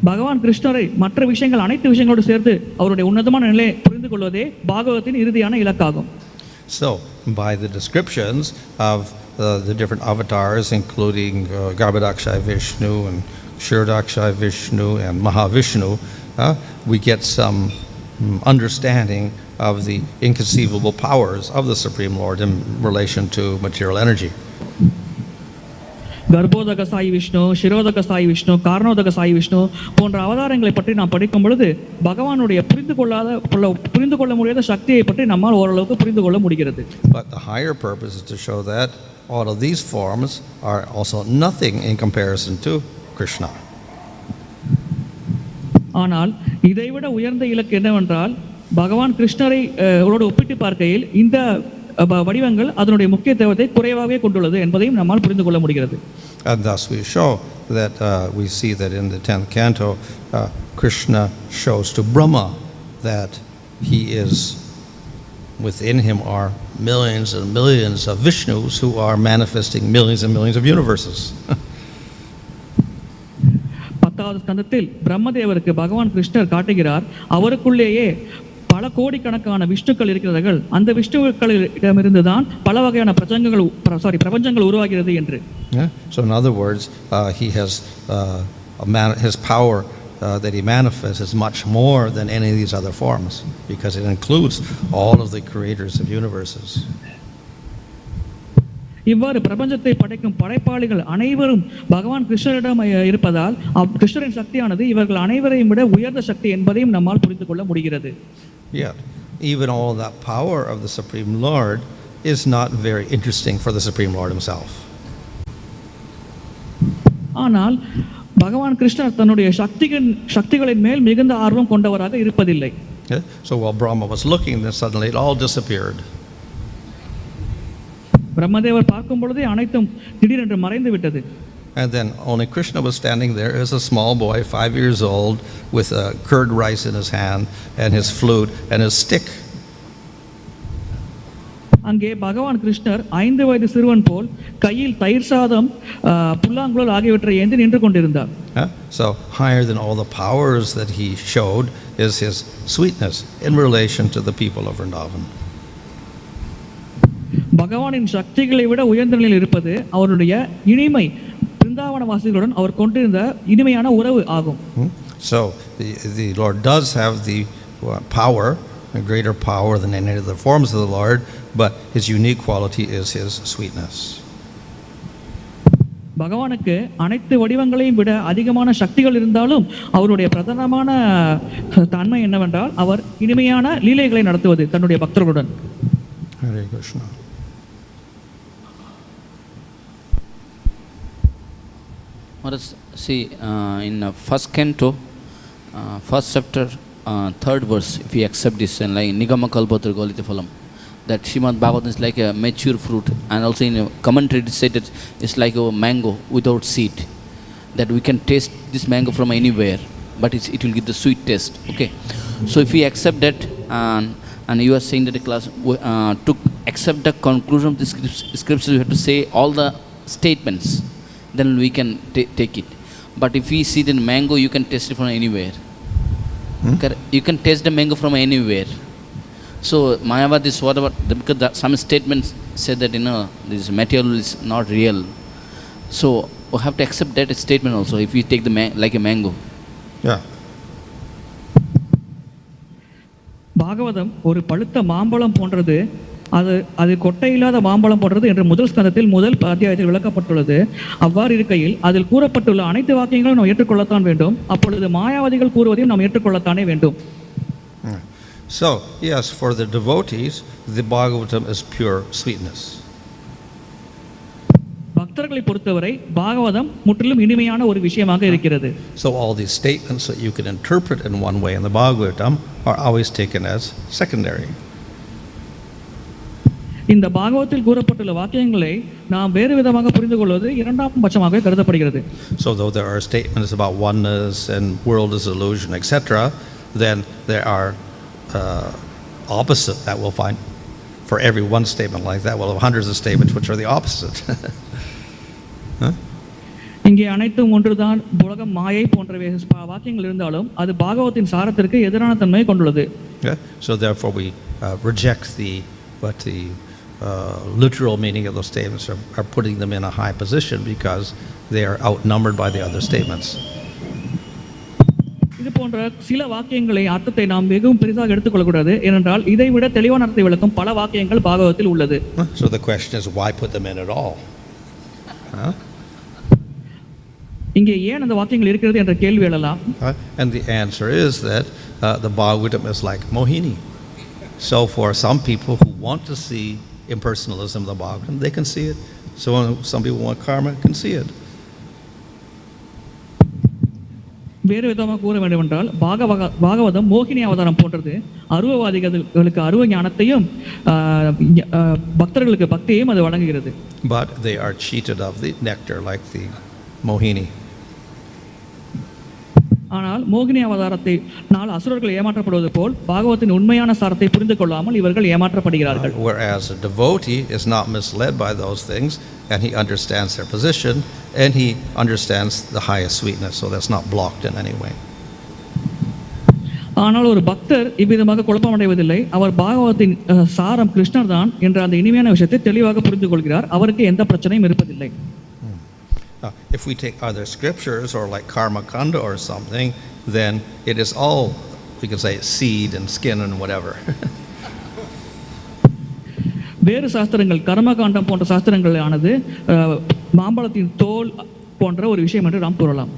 [SPEAKER 2] பகவான் கிருஷ்ணரை மற்ற விஷயங்கள் அனைத்து விஷயங்களோடு சேர்த்து அவருடைய உன்னதமான நிலையை புரிந்து கொள்வதே பாகவதத்தின் இறுதியான இலக்காகும்.
[SPEAKER 1] So, by the descriptions of the different avatars, including Garbhodakshaya Vishnu and Kshirodakshaya Vishnu and Mahavishnu, we get some understanding of the inconceivable powers of the Supreme Lord in relation to material energy.
[SPEAKER 2] கர்ப்போதக Sai Vishnu, சிரோதக Sai Vishnu, காரணோதக Sai Vishnu போன்ற அவதாரங்களை பற்றி நாம் படிக்கும் பொழுது பகவானுடைய புரிந்து கொள்ள முடியாத சக்தியை பற்றி நம்மால் ஓரளவுக்கு புரிந்து கொள்ள முடிகிறது.
[SPEAKER 1] But the higher purpose is to show that all of these forms are also nothing in comparison to Krishna.
[SPEAKER 2] ஆனால் இதைவிட உயர்ந்த இலக்கு என்னவென்றால் பகவான் கிருஷ்ணரை ஒப்பிட்டு பார்க்கையில் இந்த வடிவங்கள் அதனுடைய முக்கியத்துவத்தை குறைவாகவே கொண்டுள்ளது என்பதையும் நம்மால் புரிந்து கொள்ள முடிகிறது.
[SPEAKER 1] And thus we show that we see that in the 10th canto Krishna shows to Brahma that he is within him are millions and millions of Vishnus who are manifesting millions and millions of universes.
[SPEAKER 2] 10வது ஸ்கந்தத்தில் பிரம்மதேவருக்கு பகவான் கிருஷ்ணர் காட்டுகிறார் அவருக்குள்ளேயே பல கோடிக்கணக்கான விஷ்ணுக்கள் இருக்கிறார்கள், அந்த விஷ்ணுக்களிடமிருந்து தான் பல வகையான பிரபஞ்சங்கள் உருவாகிறது என்று.
[SPEAKER 1] So in other words, he has his power that he manifests is much more than any of these other forms because it includes all of the creators of universes.
[SPEAKER 2] இவ்வாறு பிரபஞ்சத்தை படைக்கும் படைப்பாளிகள் அனைவரும் பகவான் கிருஷ்ணரிடம் இருப்பதால் கிருஷ்ணரின் சக்தியானது இவர்கள் அனைவரையும் விட உயர்ந்த சக்தி என்பதையும் நம்மால் புரிந்து கொள்ள முடிகிறது.
[SPEAKER 1] Yet, even all that power of the Supreme Lord is not very interesting for the Supreme Lord himself.
[SPEAKER 2] ஆனால் பகவான் கிருஷ்ணர் தன்னுடைய சக்திகளின் மேல் மிகுந்த ஆர்வம் கொண்டவராக இருப்பதில்லை.
[SPEAKER 1] So while Brahma was looking, then suddenly it all disappeared.
[SPEAKER 2] பிரம்மதேவர் பார்க்கும் பொழுதே அனைத்தும் திடீரென்று மறைந்து விட்டது.
[SPEAKER 1] And then only Krishna was standing there as a small boy, 5 years old, with curd rice in his hand and his flute and his stick.
[SPEAKER 2] அங்கே பகவான் கிருஷ்ணர் 5 வயது சிறுவன் போல் கையில் தயிர் சாதம், புல்லாங்குழல் ஆகியவற்றை ஏந்தி நின்று கொண்டிருந்தார்.
[SPEAKER 1] So higher than all the powers that he showed is his sweetness in relation to the people of Vrindavan.
[SPEAKER 2] பகவானின் சக்திகளை விட உயர்ந்த நிலையில் இருப்பது அவருடைய இனிமை, பிருந்தாவன வாசிகளுடன் அவர் கொண்டிருந்த இனிமையான உறவு ஆகும்.
[SPEAKER 1] So the Lord does have the power, a greater power than any of the forms of the Lord, but his unique quality is his sweetness.
[SPEAKER 2] பகவானுக்கு அனைத்து வடிவங்களையும் விட அதிகமான சக்திகள் இருந்தாலும் அவருடைய பிரதானமான தன்மை என்னவென்றால் அவர் இனிமையான லீலைகளை நடத்துவது தன்னுடைய பக்தர்களுடன்.
[SPEAKER 1] Hare Krishna.
[SPEAKER 3] Let us see in first canto, first chapter, third verse, if we accept this, and like Nigama Kalpatra Golita Phalam, that Srimad Bhagavatam is like a mature fruit, and also in a commentary it said that it's like a mango without seed, that we can taste this mango from anywhere, but it will give the sweet taste. Okay, so if we accept that, and you are saying that the class to accept the conclusion of the scriptures, you have to say all the statements, then we can take it. But if we see the mango, you can taste it from anywhere. You can taste the mango from anywhere. So Mayavadis, what about because some statements say that this material is not real. So we have to accept that statement also. If we take the like a mango.
[SPEAKER 1] Yeah.
[SPEAKER 2] Bhagavatam ஒரு பழுத்த மாம்பழம் போன்றது, அது கொட்டை இல்லாத மாம்பழம் போன்றது என்று முதல் ஸ்கந்தத்தில் முதல் அத்தியாயத்தில் விளக்கப்பட்டுள்ளது. அவ்வாறு இருக்கையில் அதில் கூறப்பட்டுள்ள அனைத்து வாக்கியங்களும் நாம் ஏற்றுக்கொள்ளத்தான் வேண்டும். அப்பொழுது மாயாவாதிகள் கூறுவதையும் நாம் ஏற்றுக்கொள்ளத்தானே வேண்டும்.
[SPEAKER 1] So yes, for the devotees, the Bhagavatam is pure sweetness.
[SPEAKER 2] பக்தர்களை பொறுத்தவரை பாகவதம் முற்றிலும் இனிமையான ஒரு விஷயமாக இருக்கிறது.
[SPEAKER 1] So all these statements that you can interpret in one way in the Bhagavatam are always taken as secondary.
[SPEAKER 2] இந்த பாகவத்தில் கூறப்பட்டுள்ள வாக்கியங்களை நாம் வேறு விதமாக புரிந்து கொள்வது இரண்டாம் பட்சமாக கருதப்படுகிறது.
[SPEAKER 1] So though there are statements about oneness and world is illusion, etc., then there are opposite that we'll find. For every one statement like that, we'll have hundreds of statements which are the opposite.
[SPEAKER 2] இங்கே அனைத்தும் ஒன்றுதான், உலகம் மாயை போன்ற வாக்கியங்கள் இருந்தாலும் அது பாகவத்தின் சாரத்திற்கு எதிரான தன்மையை கொண்டுள்ளது.
[SPEAKER 1] So therefore we reject the literal meaning of those statements, are putting them in a high position because they are outnumbered by the other statements.
[SPEAKER 2] இது போன்ற சில வாக்கியங்களை அர்த்தத்தை நாம் மிகவும் பெரிதாக எடுத்துக்கொள்ளக்கூடாது, ஏனென்றால் இதை விட தெளிவான அர்த்தத்தை விளக்கும் பல வாக்கியங்கள் பாகவத்தில் உள்ளது.
[SPEAKER 1] So the question is, why put them in at all?
[SPEAKER 2] இங்கே ஏன் அந்த வாக்கியங்கள் இருக்கிறது என்ற கேள்வி எழலாம்.
[SPEAKER 1] And the answer is that the Bhagavatam is like Mohini. So for some people who want to see impersonalism of the Bhagavatam, they can see it. So some people want karma, can see it.
[SPEAKER 2] வேறு விதமாக கூற வேண்டுமென்றால் பாகவதம் மோகினி அவதாரம் போன்றது. அருவவாதிகளுக்கு அருவ ஞானத்தையும் பக்தர்களுக்கு பக்தியையும் அது வழங்குகிறது.
[SPEAKER 1] But they are cheated of the nectar like the Mohini.
[SPEAKER 2] ஆனால் மோகினி அவதாரத்தினால் அசுரர்கள் ஏமாற்றப்படுவது போல் பாகவத்தின் உண்மையான சாரத்தை புரிந்து கொள்ளாமல் இவர்கள் ஏமாற்றப்படுகிறார்கள்.
[SPEAKER 1] Whereas a devotee is not misled by those things, and he understands their position, and he understands the highest sweetness, so that's not blocked in any way.
[SPEAKER 2] ஆனால் ஒரு பக்தர் இவ்விதமாக குழப்பமடைவதில்லை. அவர் பாகவத்தின் சாரம் கிருஷ்ணர் தான் என்ற அந்த இனிமையான விஷயத்தை தெளிவாக புரிந்து கொள்கிறார். அவருக்கு எந்த பிரச்சனையும் இருப்பதில்லை.
[SPEAKER 1] If we take other scriptures or like Karma Kanda or something, then it is all, we can say, seed and skin and whatever.
[SPEAKER 2] வேறு சாஸ்திரங்கள் கர்மகாண்டம் போன்ற சாஸ்திரங்கள் ஆனது மாம்பழத்தின் தோல் போன்ற ஒரு விஷயம் என்று நாம் கூறலாம்.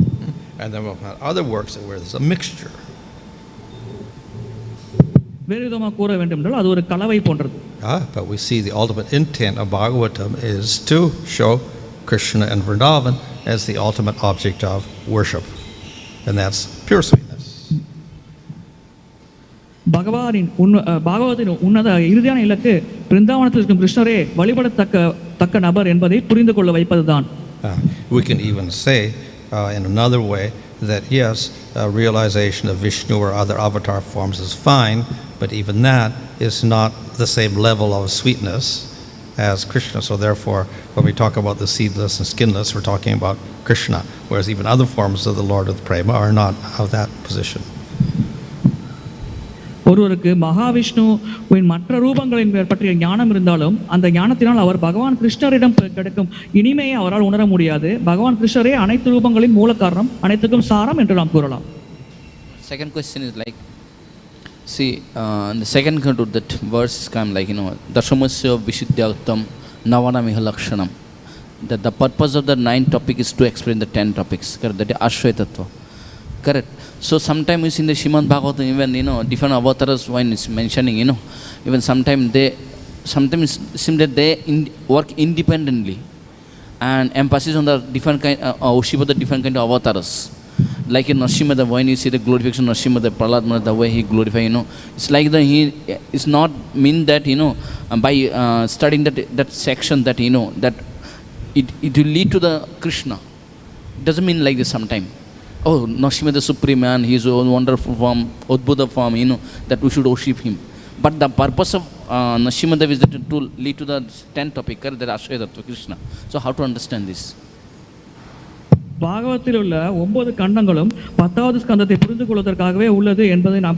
[SPEAKER 1] And then we'll have other works where there's a mixture.
[SPEAKER 2] வேறு விதமாக கூற வேண்டும் என்றால் அது ஒரு கலவை போன்றது.
[SPEAKER 1] But we see the ultimate intent of Bhagavatam is to show Krishna and Vrindavan as the ultimate object of worship, and that's pure sweetness.
[SPEAKER 2] பாகவத்தின் உன்னத இறுதியான இலக்கு பிருந்தாவனத்தில் இருக்கும் கிருஷ்ணரே வழிபடத்தக்க நபர் என்பதை புரிந்து கொள்ள வைப்பதுதான்.
[SPEAKER 1] We can even say in another way that yes, realization of Vishnu or other avatar forms is fine, but even that is not the same level of sweetness as Krishna. So therefore, when we talk about the seedless and skinless, we're talking about Krishna, whereas even other forms of the Lord of the Prema are not of that position.
[SPEAKER 2] ஒருவருக்கு மகாவிஷ்ணுவின் மற்ற ரூபங்களின் பற்றிய ஞானம் இருந்தாலும் அந்த ஞானத்தினால் அவர் பகவான் கிருஷ்ணரிடம் கிடைக்கும் இனிமையை அவரால் உணர முடியாது. பகவான் கிருஷ்ணரே அனைத்து ரூபங்களின் மூல காரணம், அனைத்துக்கும் சாரம் என்று நாம் கூறலாம்.
[SPEAKER 3] Second question is like, see, in the second canto that verse come like, Dashamasya Vishuddhyaktam Navanamiha Lakshanam. That the purpose of the 9th topic is to explain the 10 topics. Correct? That is Ashray-tattva. Correct? So sometimes you see in the Srimad Bhagavatam, even, different avatars when it's mentioning, even sometimes it seems that they work independently and emphasis on the different kind, worship of the different kind of avatars. Like in Nrsimha, when you see the glorification of Nrsimha, the Prahlad, the way he glorifies, it's like it's not mean that, by studying that section that, that it will lead to the Krishna. It doesn't mean like this sometimes. Oh, Nrsimha the Supreme Man, he is a wonderful form, Udbhuta form, that we should worship him. But the purpose of Nrsimha is that to lead to the 10th topic, that Ashray-tattva, Krishna. So how to understand this?
[SPEAKER 2] பாகவத்தில் உள்ள 9 கண்டங்களும் 10வது ஸ்கந்தத்தை புரிந்து கொள்வதற்காகவே உள்ளது என்பதை நாம்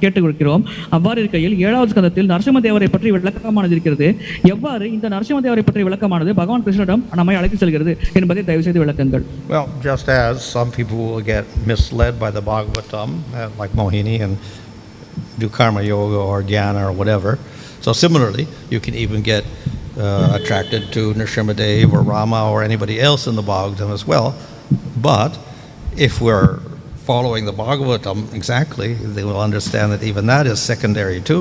[SPEAKER 2] கேட்டுக்கொள்கிறோம். அவ்வாறு இருக்கையில் 7வது ஸ்கந்தத்தில் நரசிம்ம தேவரை பற்றி விளக்கமானது இருக்கிறது. எவ்வாறு இந்த நரசிம்ம தேவரை பற்றி விளக்கமானது பகவான் கிருஷ்ணரிடம் நம்மை அழைத்து செல்கிறது என்பதை தயவு செய்து விளக்குங்கள்.
[SPEAKER 1] Well, just as some people will get misled by the Bhagavatam, like Mohini, and do karma yoga or jnana or whatever. So similarly, you can even get attracted to Nrsimhadev or Rama or anybody else in the Bhagavatam as well. But if we're following the Bhagavatam exactly, they will understand that even that is secondary to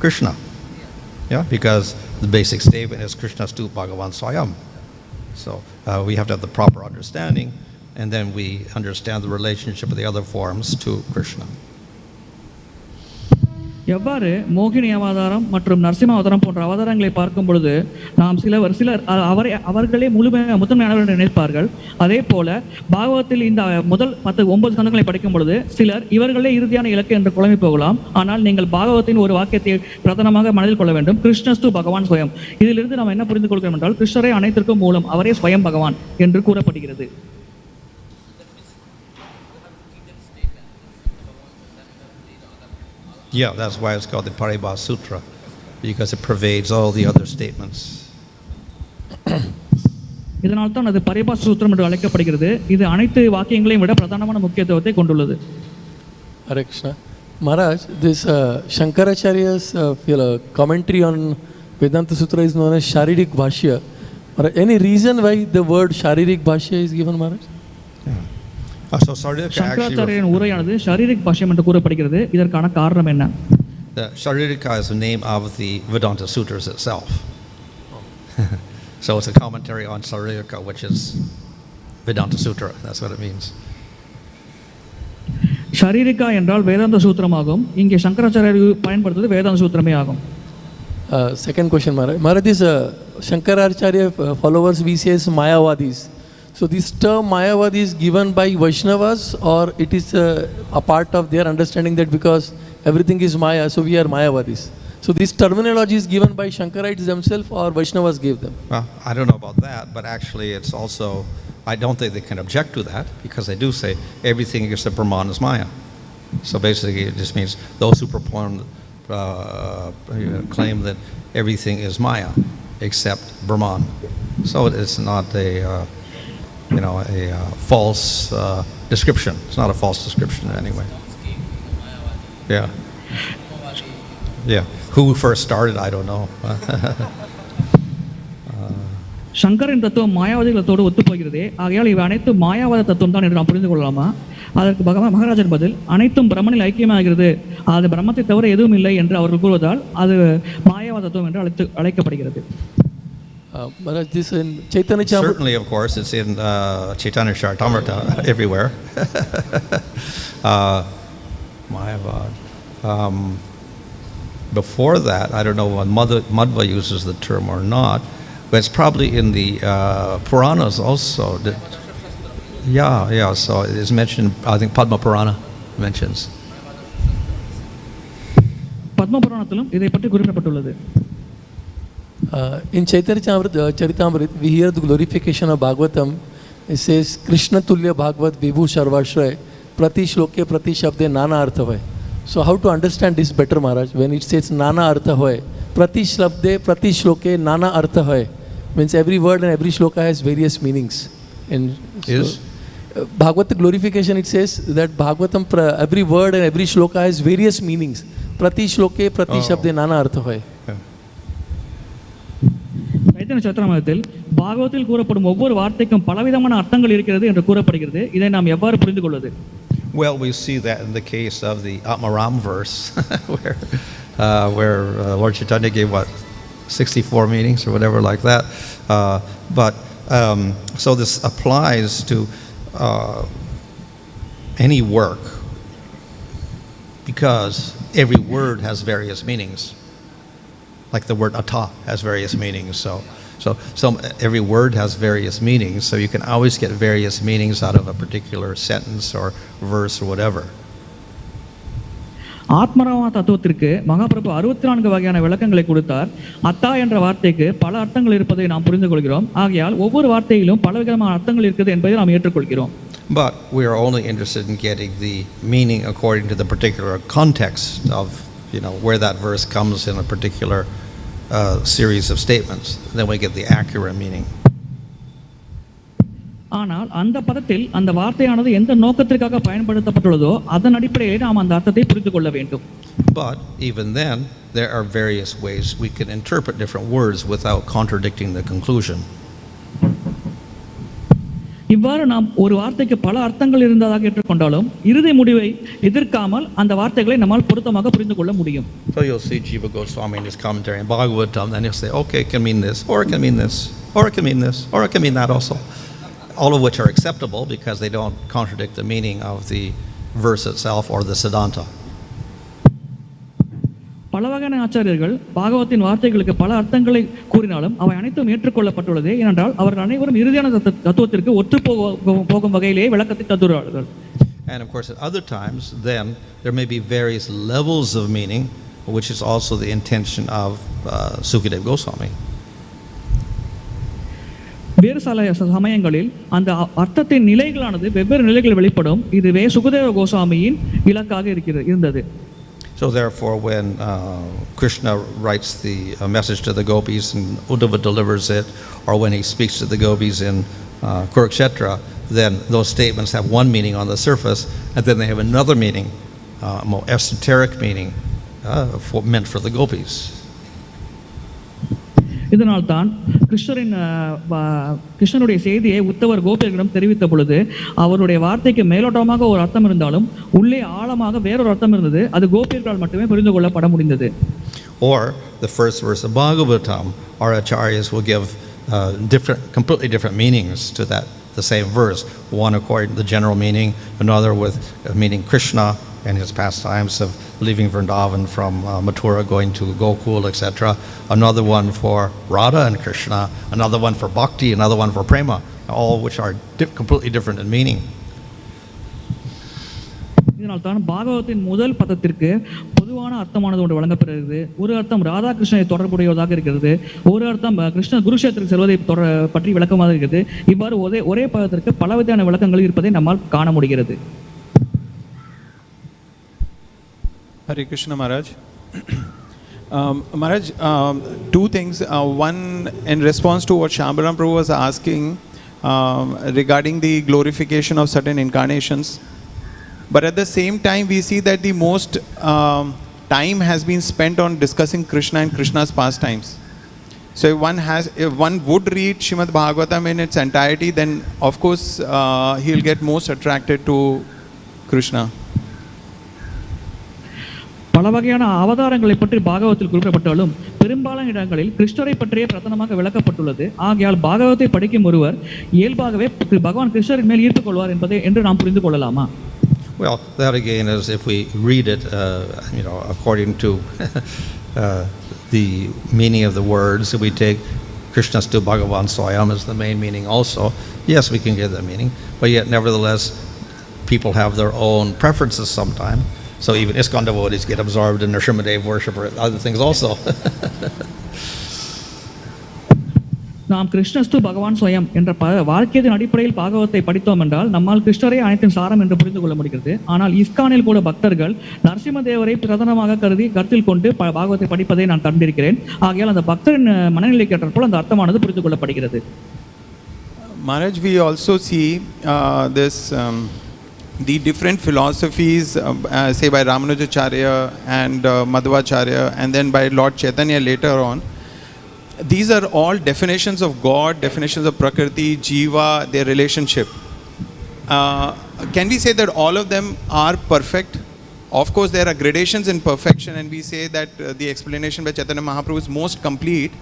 [SPEAKER 1] Krishna. Yeah, because the basic statement is Krishna's tu Bhagavan Swayam. So we have to have the proper understanding, and then we understand the relationship of the other forms to Krishna.
[SPEAKER 2] எவ்வாறு மோகினி அவதாரம் மற்றும் நரசிம்ம அவதாரம் போன்ற அவதாரங்களை பார்க்கும் பொழுது நாம் சிலர் அவர்களே முதன்மையானவர்கள் நினைப்பார்கள். அதே போல பாகவத்தில் இந்த முதல் 9 ஸ்கந்தங்களை படிக்கும் பொழுது சிலர் இவர்களே இறுதியான இலக்கு என்று குழம்பி போகலாம். ஆனால் நீங்கள் பாகவத்தின் ஒரு வாக்கியத்தை பிரதானமாக மனதில் கொள்ள வேண்டும். கிருஷ்ணஸ்து பகவான் ஸ்வயம். இதிலிருந்து நாம் என்ன புரிந்து கொள்கிறோம் என்றால் கிருஷ்ணரே அனைத்திற்கும் மூலம், அவரே ஸ்வயம் பகவான் என்று கூறப்படுகிறது.
[SPEAKER 1] Yeah, that's why it's called the Paribhasa Sutra, because it pervades all the other statements.
[SPEAKER 2] இதனால் தான் அது பரிபாச சூத்திரம் என்று அழைக்கப்படுகிறது. இது அனைத்து வாக்கியங்களையும் விட பிரதானமான முக்கியத்துவத்தை கொண்டுள்ளது.
[SPEAKER 4] Hare Krishna. Maharaj, this Shankaracharya's commentary on Vedanta Sutra is known as Sharirik Bhashya. Any reason why the word Sharirik Bhashya is given, Maharaj?
[SPEAKER 1] So Saririka actually
[SPEAKER 2] சங்கராச்சாரியரின் உரையானது ஷரீரிக் பாஷ்யம் என்று கூறப்படுகிறது. இதற்கான காரணம் என்ன?
[SPEAKER 1] the Saririka is the name of the Vedanta Sutras itself. So it's a commentary on Saririka, which is Vedanta Sutra. That's what it means.
[SPEAKER 2] ஷரீரிகா என்றால் வேதாந்த சூத்திரமாகும். இங்கே சங்கராச்சாரியர் பயன்படுத்துவது வேதாந்த சூத்திரமே ஆகும்.
[SPEAKER 4] Second question, Maharaj. Maharaj, this Shankaracharya followers we say is Mayavadis. So this term Mayavadi is given by Vaishnavas, or it is a part of their understanding that because everything is Maya, so we are Mayavadis. So this terminology is given by Shankarites themselves or Vaishnavas gave them?
[SPEAKER 1] Well, I don't know about that, but actually it's also, I don't think they can object to that, because they do say everything except Brahman is Maya. So basically it just means those who claim that everything is Maya except Brahman. So it's not a false description. It's not a false description anyway. Yeah. Yeah. Who first started, I don't know.
[SPEAKER 2] சங்கரின் தத்துவம் மாயாவாதிகளத்தோடு ஒத்துப்போகிறது. ஆகையால் இவை அனைத்து மாயாவாத தத்துவம் தான் என்று நாம் புரிந்து கொள்ளலாமா? அதற்கு மகாராஜர் பதில், அனைத்தும் பிரம்மனில் ஐக்கியமாகிறது, அது பிரம்மத்தை தவிர எதுவும் இல்லை என்று அவர்கள் கூறுவதால் அது மாயாவாத தத்துவம் என்று அழைக்கப்படுகிறது.
[SPEAKER 4] Maharaj, this in Chaitanya Charitamrita.
[SPEAKER 1] Certainly, of course, it's in Chaitanya Charitamrita everywhere. Mayavad. Before that, I don't know when Madhva uses the term or not, but it's probably in the Puranas also. Yeah. So it is mentioned. I think Padma Purana mentions.
[SPEAKER 2] Padma புராணத்திலும் இதை பற்றி குறிப்பிடப்பட்டுள்ளது.
[SPEAKER 4] In Chaitanya Charitamrita, we hear the glorification of Bhagavatam. It says, Krishna Tulya Bhagavat Vibhu Sarvashray Prati Shloke Prati Shabde Nana Artha Hoy. So how to understand this better, Maharaj? When it says Nana Artha Hoy, Prati Shabde Prati Shloke Nana Artha Hoy, means every word and every shloka has various meanings. And so, Bhagavad glorification, it says that Bhagavatam, every word and every shloka has various meanings. Prati Shloke Prati Shabde Nana Artha Hoy.
[SPEAKER 2] Chaitanya சத்திரத்தில் பாகவத்தில் கூறப்படும் ஒவ்வொரு வார்த்தைக்கும் பலவிதமான அர்த்தங்கள் இருக்கிறது என்று கூறப்படுகிறது. இதை நாம் எவ்வாறு புரிந்து கொள்வது?
[SPEAKER 1] Well, we see that in the case of the aparam verse, where Lord Chaitanya gave 64 meanings or whatever like that. So this applies to any work, because every word has various meanings. Like the word antaḥ has various meanings. So every word has various meanings. So you can always get various meanings out of a particular sentence or verse or whatever.
[SPEAKER 2] ஆத்மராமா தத்துவத்திற்கு Mahaprabhu 64 வகையான விளக்கங்களை கொடுத்தார். அத்தா என்ற வார்த்தைக்கு பல அர்த்தங்கள் இருப்பதை நாம் புரிந்து கொள்கிறோம். ஆகையால் ஒவ்வொரு வார்த்தையிலும் பல விதமான அர்த்தங்கள் இருக்குது என்பதை நாம் ஏற்றுக்கொள்கிறோம்.
[SPEAKER 1] But we are only interested in getting the meaning according to the particular context of where that verse comes in a particular series of statements. Then we get the accurate meaning.
[SPEAKER 2] ஆனால் அந்த பதத்தில் அந்த வார்த்தையானது எந்த நோக்கத்திற்காக பயன்படுத்தப்பட்டுள்ளதோ அதன் அடிப்படையில் நாம் அந்த அர்த்தத்தை புரிந்து கொள்ள வேண்டும்.
[SPEAKER 1] But even then, there are various ways we can interpret different words without contradicting the conclusion.
[SPEAKER 2] இவ்வாறு நாம் ஒரு வார்த்தைக்கு பல அர்த்தங்கள் இருந்ததாக ஏற்றுக்கொண்டாலும் இறுதி முடிவை எதிர்க்காமல் அந்த வார்த்தைகளை நம்மால் பொருத்தமாக புரிந்து கொள்ள முடியும்.
[SPEAKER 1] So you'll see Jiva Goswami in his commentary in Bhagavatam, and he'll say, okay, it can mean this, or it can mean this, or it can mean this, or it can mean that also. All of which are acceptable because they don't contradict the meaning of the verse itself or the Siddhanta.
[SPEAKER 2] பல வகையான ஆச்சாரியர்கள் பாகவத்தின் வார்த்தைகளுக்கு பல அர்த்தங்களை கூறினாலும் அவை அனைத்தும் ஏற்றுக்கொள்ளப்பட்டுள்ளது. ஏனென்றால் அவர்கள் அனைவரும் இறுதியான தத்துவத்திற்கு ஒத்து போகும் வகையிலேயே விளக்கத்தை தந்துள்ளார்கள்.
[SPEAKER 1] And of course at other times then there may be various levels of meaning, which is also the intention of Sukadeva Goswami.
[SPEAKER 2] வேறு சில சமயங்களில் அந்த அர்த்தத்தின் நிலைகளானது வெவ்வேறு நிலைகளில் வெளிப்படும். இதுவே சுகதேவ கோஸ்வாமியின் இலக்காக இருந்தது.
[SPEAKER 1] So therefore, when Krishna writes the message to the gopis and Uddhava delivers it, or when he speaks to the gopis in Kurukshetra, then those statements have one meaning on the surface, and then they have another meaning, more esoteric meaning, meant for the gopis.
[SPEAKER 2] இதனால் தான் கிருஷ்ணனுடைய செய்தியை உத்தவர் கோபியர்களிடம் தெரிவித்த பொழுது அவருடைய வார்த்தைக்கு மேலோட்டமாக ஒரு அர்த்தம் இருந்தாலும் உள்ளே ஆழமாக வேறொரு அர்த்தம் இருந்தது. அது கோபியர்களால் மட்டுமே புரிந்து கொள்ளப்பட முடிந்தது.
[SPEAKER 1] Or the first verse of Bhagavatam, our acharyas will give completely different meanings to the same verse. One according to the general meaning, another with meaning Krishna and his pastimes of leaving Vrindavan from Mathura, going to Gokul, etc. Another one for Radha and Krishna, another one for Bhakti, another one for Prema, all which are completely different in meaning.
[SPEAKER 2] இதனால் தான் பாகவத்தின் முதல் பதத்திற்கு பொதுவான அர்த்தமானது ஒன்று வழங்கப்படுகிறது. ஒரு அர்த்தம் ராதா கிருஷ்ணனை தொடர்புடையதாக இருக்கிறது, ஒரு அர்த்தம் கிருஷ்ண குருஷேத்திற்கு செல்வதை பற்றி விளக்கமாக இருக்கிறது. இவ்வாறு ஒரே பதத்திற்கு பலவிதமான விளக்கங்கள் இருப்பதை நம்மால் காண முடிகிறது.
[SPEAKER 5] Hare Krishna Maharaj. Maharaj, two things. One, in response to what Shambaram Prabhu was asking regarding the glorification of certain incarnations, but at the same time we see that the most time has been spent on discussing Krishna and Krishna's pastimes. So if one would read Srimad Bhagavatam in its entirety, then of course he'll get most attracted to Krishna.
[SPEAKER 2] பல வகையான அவதாரங்களை பற்றி பாகவத்தில் குறிப்பிடப்பட்டாலும் பெரும்பாலான இடங்களில் கிருஷ்ணரை பற்றியே பிரதானமாக விளக்கப்பட்டுள்ளது. ஆகையால் பாகவத்தை படிக்கும் ஒருவர் இயல்பாகவே பகவான் கிருஷ்ணரின் மேல் ஈர்த்துக் கொள்வார் என்று நாம் புரிந்து கொள்ளலாமா?
[SPEAKER 1] Well, that again is if we read it, according to the meaning of the words. If we take Krishnastu Bhagavan Swayam as the main meaning also, yes, we can give that meaning. But yet, nevertheless, people have their own preferences sometimes. So even ISKCON devotees get absorbed in Nrsimhadev worship or other things also.
[SPEAKER 2] நாம் கிருஷ்ணஸ்து பகவான் ஸ்வயம் என்ற வாக்கியத்தின் அடிப்படையில் பாகவத்தை படித்தோம் என்றால் நம்மால் கிருஷ்ணரே அனைத்தின் சாரம் என்று புரிந்து கொள்ள முடிகிறது. ஆனால் இஸ்கானில் கூட பக்தர்கள் நரசிம்மதேவரை பிரதானமாக கருதி கருத்தில் கொண்டு பாகவத்தை படிப்பதை நான் கண்டிருக்கிறேன். ஆகையால் அந்த பக்தரின் மனநிலைக்கு ஏற்றபோல் அந்த அர்த்தமானது புரிந்து கொள்ளப்படுகிறது.
[SPEAKER 5] Maharaj, we also see the different philosophies, say by Ramanujacharya and Madhvacharya, and then by Lord Chaitanya later on. These are all definitions of God, definitions of Prakriti, Jiva, their relationship. Can we say that all of them are perfect? Of course, there are gradations in perfection, and we say that the explanation by Chaitanya Mahaprabhu is most complete.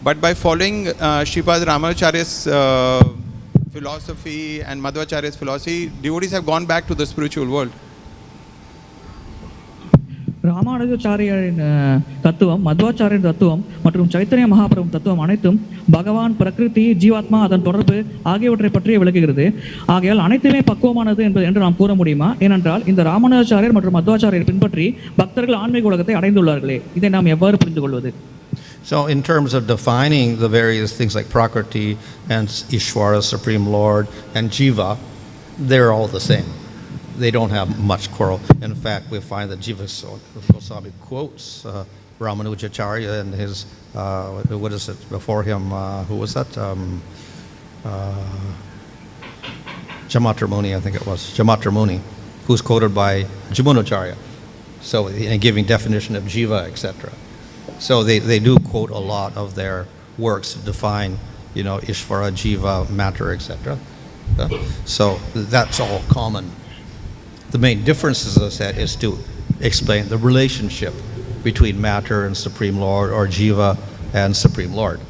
[SPEAKER 5] But by following Sripad Ramanujacharya's philosophy and Madhvacharya's philosophy, devotees have gone back to the spiritual world.
[SPEAKER 2] ராமானுஜாச்சாரியரின் தத்துவம், மத்வாச்சாரியரின் தத்துவம் மற்றும் சைத்தன்ய மகாபிரபு தத்துவம் அனைத்தும் பகவான், பிரகிருதி, ஜீவாத்மா, அதன் தொடர்பு ஆகியவற்றை பற்றியே விளக்குகிறது. ஆகையால் அனைத்துமே பக்குவமானது என்று நாம் கூற முடியுமா? ஏனென்றால் இந்த ராமானுஜாச்சாரியர் மற்றும் மத்வாச்சாரியர் பின்பற்றி பக்தர்கள் ஆன்மீக உலகத்தை அடைந்துள்ளார்களே. இதை நாம் எவ்வாறு புரிந்து கொள்வது?
[SPEAKER 1] So in terms of defining the various things like Prakriti and Ishvara, Supreme Lord, and Jiva, they're all the same. They don't have much quarrel. In fact, we find that Jiva Goswami quotes Ramanujacharya and his, what is it, before him, who was that? Jamatra Muni, I think it was. Jamatra Muni, who's quoted by Jamunacharya. So in giving definition of Jiva, etc. So they do quote a lot of their works to define, Ishvara, Jiva, matter, etc. So that's all common. The main difference, as I said, is to explain the relationship between matter and Supreme Lord, or Jiva and Supreme Lord.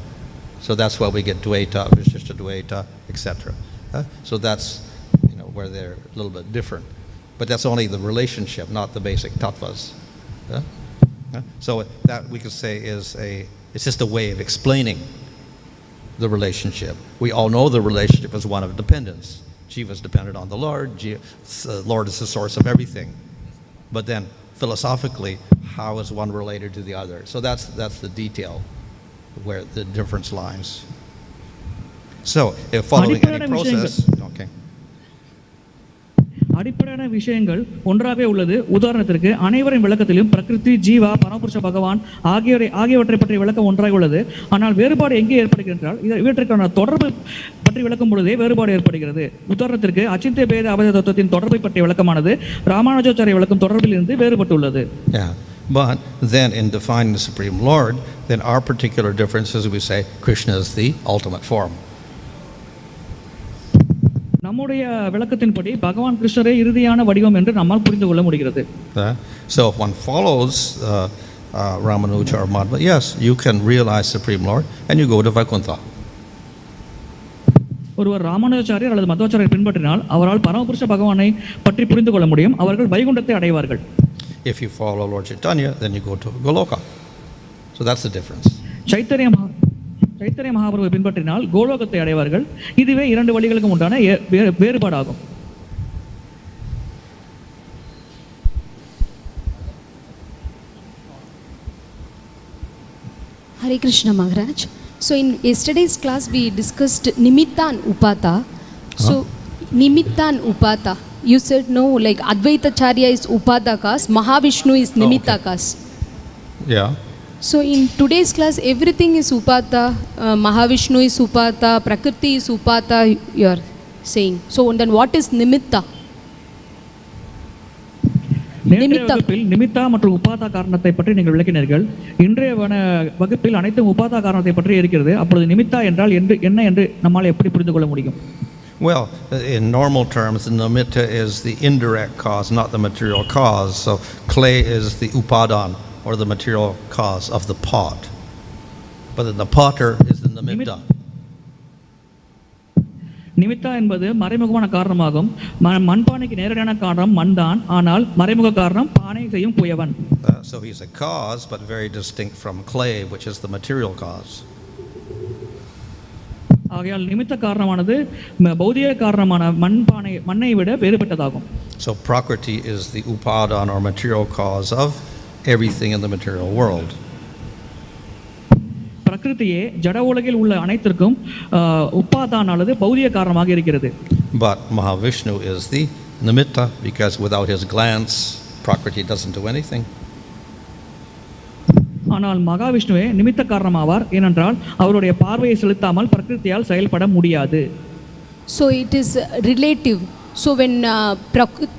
[SPEAKER 1] So that's why we get Dvaita, Vishishta Dvaita, etc. So that's where they're a little bit different. But that's only the relationship, not the basic tattvas. So that we could say it's just a way of explaining the relationship. We all know the relationship is one of dependence. Jiva is dependent on the Lord. The Lord is the source of everything. But then, philosophically, how is one related to the other? So that's the detail where the difference lies. So, if following any process, okay.
[SPEAKER 2] அடிப்படையான விஷயங்கள் ஒன்றாகவே உள்ளது. உதாரணத்திற்கு அனைவரின் விளக்கத்திலும் பிரகிருதி, ஜீவா, பரமபுருஷ பகவான் ஆகியவற்றை பற்றி விளக்கம் ஒன்றாக உள்ளது. ஆனால் வேறுபாடு எங்கே ஏற்படுகின்றால் இவற்றுக்கான தொடர்பு பற்றி விளக்கும் பொழுதே வேறுபாடு ஏற்படுகிறது. உதாரணத்திற்கு அச்சிந்திய பேத அபேத தத்துவத்தின் தொடர்பை பற்றிய விளக்கமானது ராமானுஜாச்சாரிய விளக்கம் தொடர்பில் இருந்து வேறுபட்டுள்ளது.
[SPEAKER 1] Yeah. But then in defining the Supreme Lord, then our particular difference is we say Krishna is the ultimate form.
[SPEAKER 2] நம்முடைய விளக்கத்தின்படி பகவான் கிருஷ்ணரே இறுதியான வடிவம் என்று நம்மால் புரிந்து கொள்ள முடிகிறது.
[SPEAKER 1] So if one follows Ramanuja or Madhva, yes, you can realize Supreme Lord and you go to Vaikuntha.
[SPEAKER 2] ஒருவர் ராமானுஜாச்சாரியர் அல்லது மத்வாச்சாரியர் பின்பற்றினால் அவரால் பரமபுருஷ பகவானை பற்றி புரிந்து கொள்ள முடியும். அவர்கள் வைகுண்டத்தை அடைவார்கள்.
[SPEAKER 1] If you follow Lord Chaitanya, then you go to Goloka. So that's the difference. Chaitanya மகாபிரபுவை பின்பற்றினால் கோலோகத்தை அடைவார்கள். இதுவே இரண்டு வழிகளுக்கும் உண்டான வேறுபாடாகும்.
[SPEAKER 6] Hare Krishna Maharaj. So in yesterday's class we discussed nimitta and upāda. So nimitta and upāda. You said no, like Advaita Charya is upādakas, Mahavishnu is nimittakas.
[SPEAKER 1] Yeah.
[SPEAKER 6] So in today's class everything is upāda, Mahavishnu is upāda, Prakriti is upāda, you are saying. So then what is nimitta?
[SPEAKER 2] நேற்றைய வகுப்பில் நிமித்தா மற்றும் உபாதா காரணத்தை பற்றி நீங்கள் விளக்கினீர்கள். இன்றைய வகுப்பில் அனைத்தும் உபாதா காரணத்தை பற்றி இருக்கிறது. அப்பொழுது நிமித்தா என்றால் என்ன என்று நம்மால் எப்படி புரிந்து கொள்ள முடியும்?
[SPEAKER 1] Well, in normal terms, the nimitta is the indirect cause, not the material cause. So clay is the upadan, or the material cause of the pot. But then the potter is the nimitta.
[SPEAKER 2] நிமித்தா என்பது மறைமுகமான காரணமாகும். மண்பானைக்கு நேரடியான காரணம் மண்தான், ஆனால் மறைமுக காரணம் பானை செய்யும் புயவன்.
[SPEAKER 1] So he's a cause, but very distinct from clay, which is the material cause.
[SPEAKER 2] ஆகையால் நிமித்த காரணமானது பௌதிக காரணமான மண்ணை விட வேறுபட்டதாகும்.
[SPEAKER 1] So Prakriti is the upadan or material cause of everything in the material world.
[SPEAKER 2] பிரகிருதியே ஜட உலகில் உள்ள அனைத்திற்கும் உபாதான் அல்லது பௌதிக காரணமாக இருக்கிறது.
[SPEAKER 1] But Mahavishnu is the nimitta, because without his glance, Prakriti doesn't do anything.
[SPEAKER 2] ஆனால் மகாவிஷ்ணுவே நிமித்த காரணமாவார். ஏனென்றால் அவருடைய பார்வையை செலுத்தாமல் பிரகிருதியால் செயல்பட முடியாது.
[SPEAKER 6] So it is relative. So when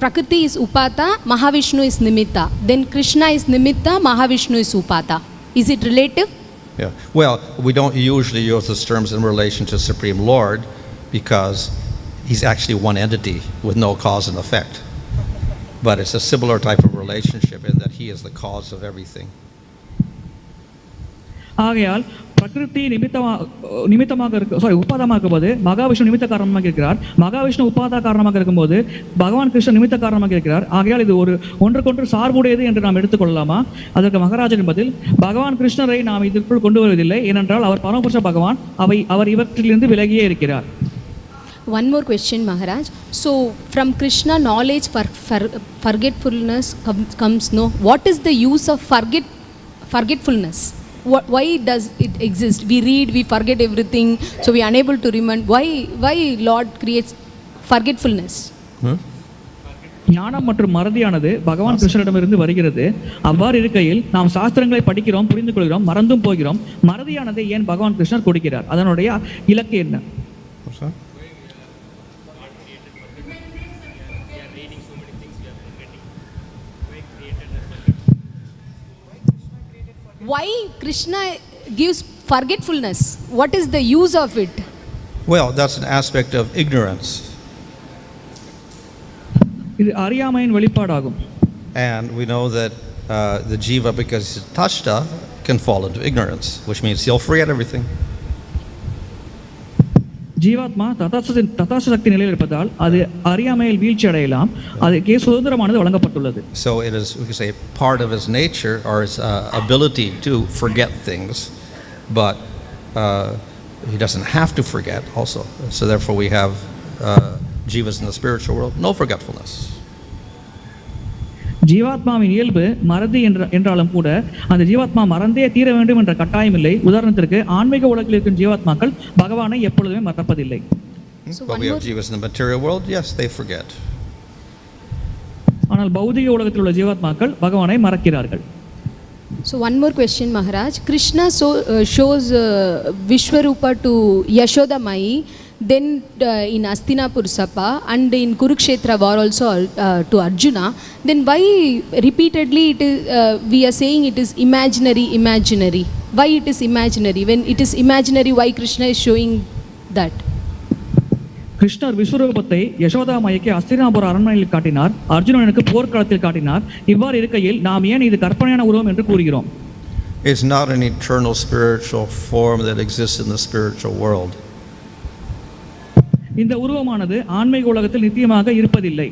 [SPEAKER 6] Prakriti is upāda, Mahavishnu is nimitta. Then Krishna is nimitta, Mahavishnu is upāda. Is it relative?
[SPEAKER 1] Yeah. Well, we don't usually use these terms in relation to Supreme Lord because he's actually one entity with no cause and effect. But it's a similar type of relationship in that he is the cause of everything.
[SPEAKER 2] ஆகையால் பிரகிருதி உபாதமாக இருக்கும்போது மகாவிஷ்ணு நிமித்த காரணமாக இருக்கிறார். மகாவிஷ்ணு உபாதா காரணமாக இருக்கும்போது பகவான் கிருஷ்ணன் நிமித்த காரணமாக இருக்கிறார். ஆகையால் இது ஒன்றுக்கொன்று சார்புடையது என்று நாம் எடுத்துக்கொள்ளலாமா? அதற்கு மகாராஜன் பதில், பகவான் கிருஷ்ணரை நாம் இதற்குள் கொண்டு வருவதில்லை. ஏனென்றால் அவர் பரமபுருஷ பகவான், அவர் இவற்றிலிருந்து விலகியே இருக்கிறார்.
[SPEAKER 6] One more question, Maharaj. So from Krishna knowledge forgetfulness comes. No, what is the use of forgetfulness? Why does it exist? We read, we forget everything, so we are unable to remember. Why Lord creates forgetfulness?
[SPEAKER 2] ஞானம் மற்றும் மறதியானது பகவான் கிருஷ்ணரிடமிருந்து வருகிறது. அவ்வாறு இருக்கையில் நாம் சாஸ்திரங்களை படிக்கிறோம், புரிந்து கொள்கிறோம், மறந்தும் போகிறோம். மறதியானதை ஏன் பகவான் கிருஷ்ணர் கொடுக்கிறார்? அதனுடைய இலக்கு என்ன?
[SPEAKER 6] Why Krishna gives forgetfulness? What is the use of it?
[SPEAKER 1] Well, that's an aspect of ignorance.
[SPEAKER 2] இது அறியாமையின் வெளிப்பாடாகும்.
[SPEAKER 1] And we know that the jiva, because he's tashta, can fall into ignorance, which means he'll forget everything.
[SPEAKER 2] ஜீவாத்மா ததாச சக்தி நிலையில் இருப்பதால் அது அறியாமையில் வீழ்ச்சி அடையலாம். அதுக்கே சுதந்திரமானது வழங்கப்பட்டுள்ளது.
[SPEAKER 1] So it is, we can say, part of his nature or his ability to forget things, but he doesn't have to forget also. So therefore we have jivas in the spiritual world, no forgetfulness.
[SPEAKER 2] ஜீவாத்மாவின் இயல்பு மறதி என்றாலும் கூட அந்த ஜீவாத்மா மறந்தே தீர வேண்டும் என்ற கட்டாயம் இல்லை. உதாரணத்திற்கு ஆன்மீக உலகில் இருக்கும் ஜீவாத்மாக்கள் பகவானை எப்பொழுதுமே மறப்பதில்லை.
[SPEAKER 1] But we have jivas in the material world, yes, they forget.
[SPEAKER 2] ஆனால் பௌதிக உலகத்தில் உள்ள ஜீவாத்மாக்கள் பகவானை மறக்கிறார்கள்.
[SPEAKER 6] So one more question, Maharaj. Krishna shows Vishwarupa to Yashoda Mai. then in Hastinapur Sabha and in Kurukshetra war also to Arjuna, then why repeatedly it is, we are saying it is imaginary? Why it is imaginary? When it is imaginary, why Krishna is showing that?
[SPEAKER 2] கிருஷ்ணர் விஸ்வரூபத்தை யசோதா மையக்கு அஸ்தினாபுர அரண்மனையில் காட்டினார், அர்ஜுனனுக்கு போர்க்களத்தில் காட்டினார். இவ்வாறு இருக்கையில் நாம் ஏன் இது கற்பனையான உருவம் என்று கூறுகிறோம்?
[SPEAKER 1] It's not an eternal spiritual form that exists in the spiritual world.
[SPEAKER 2] இந்த உருவமானது ஆன்மீக உலகத்தில் நித்தியமாக இருப்பதில்லை.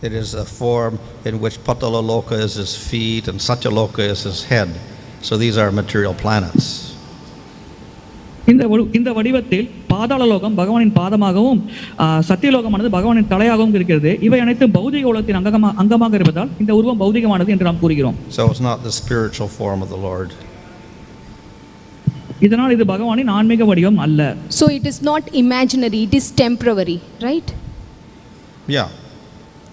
[SPEAKER 1] It is a form in which Patalaloka is his feet and Satyaloka is his head. So these are material planets.
[SPEAKER 2] இந்த வடிவத்தில் பாதாளலோகம் பகவானின் பாதமாகவும் சத்தியலோகமானது பகவானின் தலையாகவும் இருக்கிறது. இவை அனைத்தும் பௌதிக உலகத்தின் அங்கமாக இருப்பதால் இந்த உருவம் பௌதிகமானது என்று நாம் கூறுகிறோம்.
[SPEAKER 1] So it's not the spiritual form of the Lord.
[SPEAKER 2] இதனால் இது பகவானின் ஆன்மீக வடிவம் அல்ல.
[SPEAKER 6] So it is not imaginary, it is temporary, right?
[SPEAKER 1] Yeah.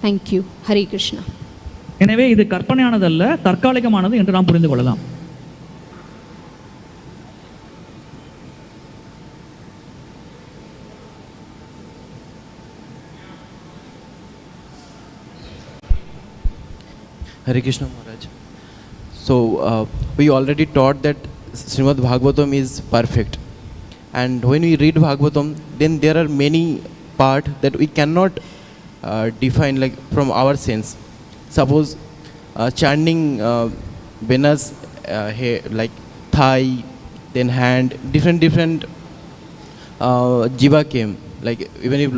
[SPEAKER 6] Thank you. Hare Krishna.
[SPEAKER 2] எனவே இது கற்பனையானதல்ல, தற்காலிகமானது என்று நாம் புரிந்து கொள்ளலாம்.
[SPEAKER 7] Hare Krishna Maharaj. So we already taught that Srimad Bhagavatam is perfect, and when we read Bhagavatam, then there are many parts that we cannot define like from our sense. Suppose chanting Venus like thigh, then hand, different jiva came, like even if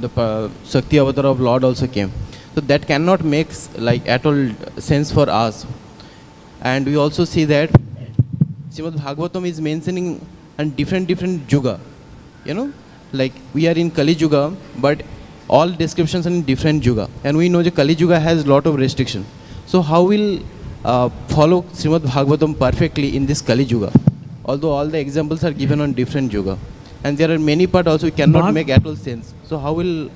[SPEAKER 7] the Shakti avatar of Lord also came. So that cannot make like at all sense for us. And we also see that Srimad Bhagavatam is mentioning on different yuga. You know, like we are in Kali Yuga, but all descriptions are in different yuga. And we know that Kali Yuga has lot of restriction. So how will follow Srimad Bhagavatam perfectly in this Kali Yuga? Although all the examples are given on different yuga. And there are many parts also we cannot make at all sense. So how will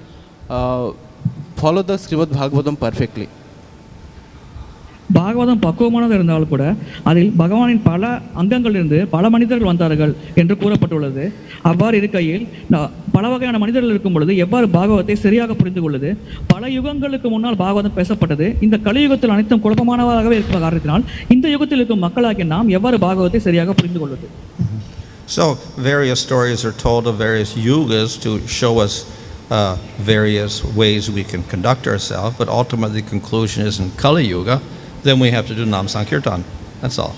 [SPEAKER 7] follow the Srimad Bhagavatam perfectly?
[SPEAKER 2] Bhagavatam பக்குவமானது இருந்தாலும் கூட அதில் பகவானின் பல அங்கங்களிலிருந்து பல மனிதர்கள் வந்தார்கள் என்று கூறப்பட்டுள்ளது. அவ்வாறு இருக்கையில் பல வகையான மனிதர்கள் இருக்கும் பொழுது எவ்வாறு பாகவத்தை சரியாக புரிந்து கொள்வது? பல யுகங்களுக்கு முன்னால் பாகவதம் பேசப்பட்டது. இந்த கலியுகத்தில் அனைத்தும் குழப்பமானதாகவே இருக்கிற காரணத்தினால் இந்த யுகத்தில் இருக்கும் மக்களாகிய நாம் எவ்வாறு பாகவத்தை சரியாக புரிந்து கொள்வது?
[SPEAKER 1] So various stories are told of various yugas to show us various ways we can conduct ourselves, but ultimately the conclusion is in Kali Yuga, then we have to do Nam Sankirtan. That's all.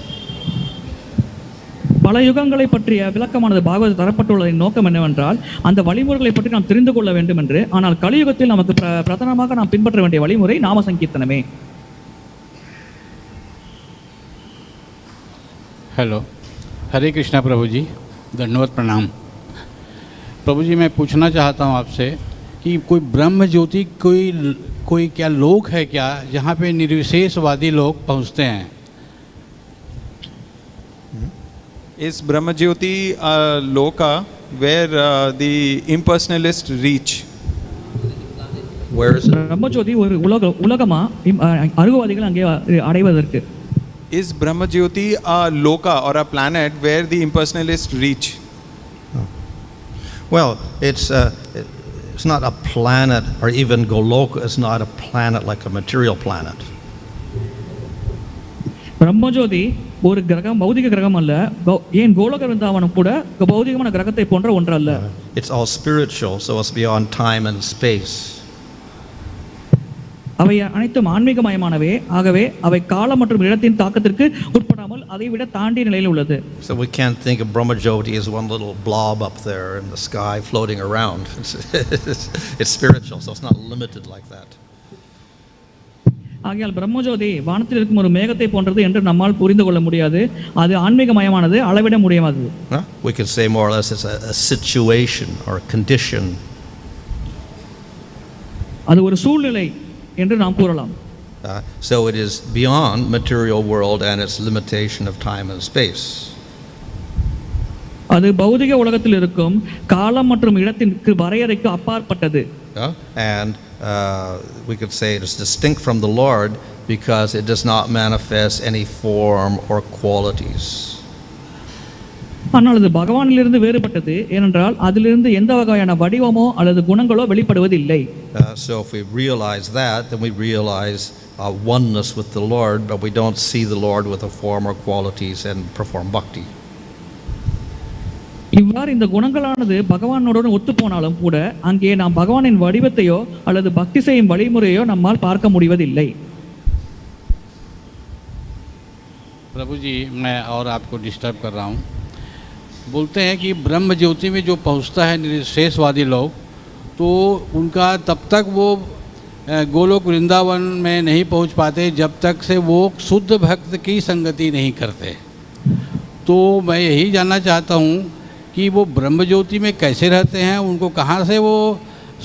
[SPEAKER 2] பல யுகங்களை பற்றிய விளக்கமானது பாகவத தரப்பட்டுள்ளதின் நோக்கம் என்னவென்றால் அந்த வழிமுறைகளை பற்றி நாம் தெரிந்து கொள்ள வேண்டும் என்று. ஆனால் கலியுகத்தில் நமக்கு பிரதானமாக நாம் பின்பற்ற வேண்டிய வழிமுறை நாம சங்கீர்த்தனமே.
[SPEAKER 8] हेलो, हरे कृष्णा प्रभु जी, धन्यवाद प्रणाम। प्रभु जी मैं पूछना चाहता हूँ आपसे कि कोई ब्रह्म ज्योति कोई क्या लोक है क्या जहाँ पे निर्विशेषवादी लोग पहुँचते हैं?
[SPEAKER 5] Is Brahma Jyoti a loka where the impersonalists reach?
[SPEAKER 1] Where is it?
[SPEAKER 2] Brahmajothi ஒரு உலகமா அருகவாதிகள் அங்கே அடைவதற்கு.
[SPEAKER 5] Is Brahma Jyoti a loka or a planet where the impersonalists reach?
[SPEAKER 1] Well, it's not a planet, or even Goloka is not a planet like a material planet.
[SPEAKER 2] Brahmajothi ஒரு கிரகம், பௌதிக கிரகம் அல்ல. ஏன் கோலோக விருந்தாவனம் கூட பௌதிகமான கிரகத்தை போன்ற ஒன்றல்ல.
[SPEAKER 1] It's all spiritual, so it's beyond time and space.
[SPEAKER 2] அவை அனைத்தும் ஆன்மீகமயமானவே. ஆகவே அவை காலம் மற்றும் இடத்தின் தாக்கத்திற்கு உட்படாமல் அதை விட தாண்டிய நிலையில் உள்ளது.
[SPEAKER 1] So we can't think of Brahma Jyoti as one little blob up there in the sky floating around. It's spiritual, so it's not limited like that.
[SPEAKER 2] ஆகையால் பிரம்மஜோதி வானத்தில் இருக்கும் ஒரு மேகத்தை போன்றது என்று நம்மால் புரிந்து கொள்ள முடியாது. அது ஆன்மீகமயமானது, அளவிட முடியாதது.
[SPEAKER 1] We could say more or less it's a situation or a condition.
[SPEAKER 2] அது ஒரு சூழ்நிலை என்று நாம் கூறலாம்.
[SPEAKER 1] So it is beyond material world and its limitation of time and space.
[SPEAKER 2] அது பௌதிக உலகத்தில் இருக்கும் காலம் மற்றும் இடத்திற்கு வரையறைக்கு அப்பாற்பட்டது.
[SPEAKER 1] And we could say it is distinct from the Lord because it does not manifest any form or qualities.
[SPEAKER 2] ஆனால் அது பகவானிலிருந்து வேறுபட்டது, ஏனென்றால் அதிலிருந்து எந்த வகையான வடிவமோ அல்லது குணங்களோ வெளிப்படுவதில்லை.
[SPEAKER 1] So if we realize that, then we realize oneness with the Lord, but we don't see the Lord with a form or qualities and perform bhakti.
[SPEAKER 2] இவ்வாறு இந்த குணங்களானது பகவானோடு ஒத்து போனாலும் கூட அங்கே நாம் பகவானின் வடிவத்தையோ அல்லது பக்தி செய்யும் வழிமுறையோ நம்மால் பார்க்க முடிவதில்லை.
[SPEAKER 8] प्रभु जी, मैं और आपको डिस्टर्ब कर रहा हूँ. बोलते हैं कि ब्रह्म ज्योति में जो पहुँचता है निःशेषवादी लोग, तो उनका तब तक वो गोलोक वृंदावन में नहीं पहुँच पाते जब तक से वो शुद्ध भक्त की संगति नहीं करते. तो मैं यही जानना चाहता हूँ कि वो ब्रह्म ज्योति में कैसे रहते हैं, उनको कहाँ से वो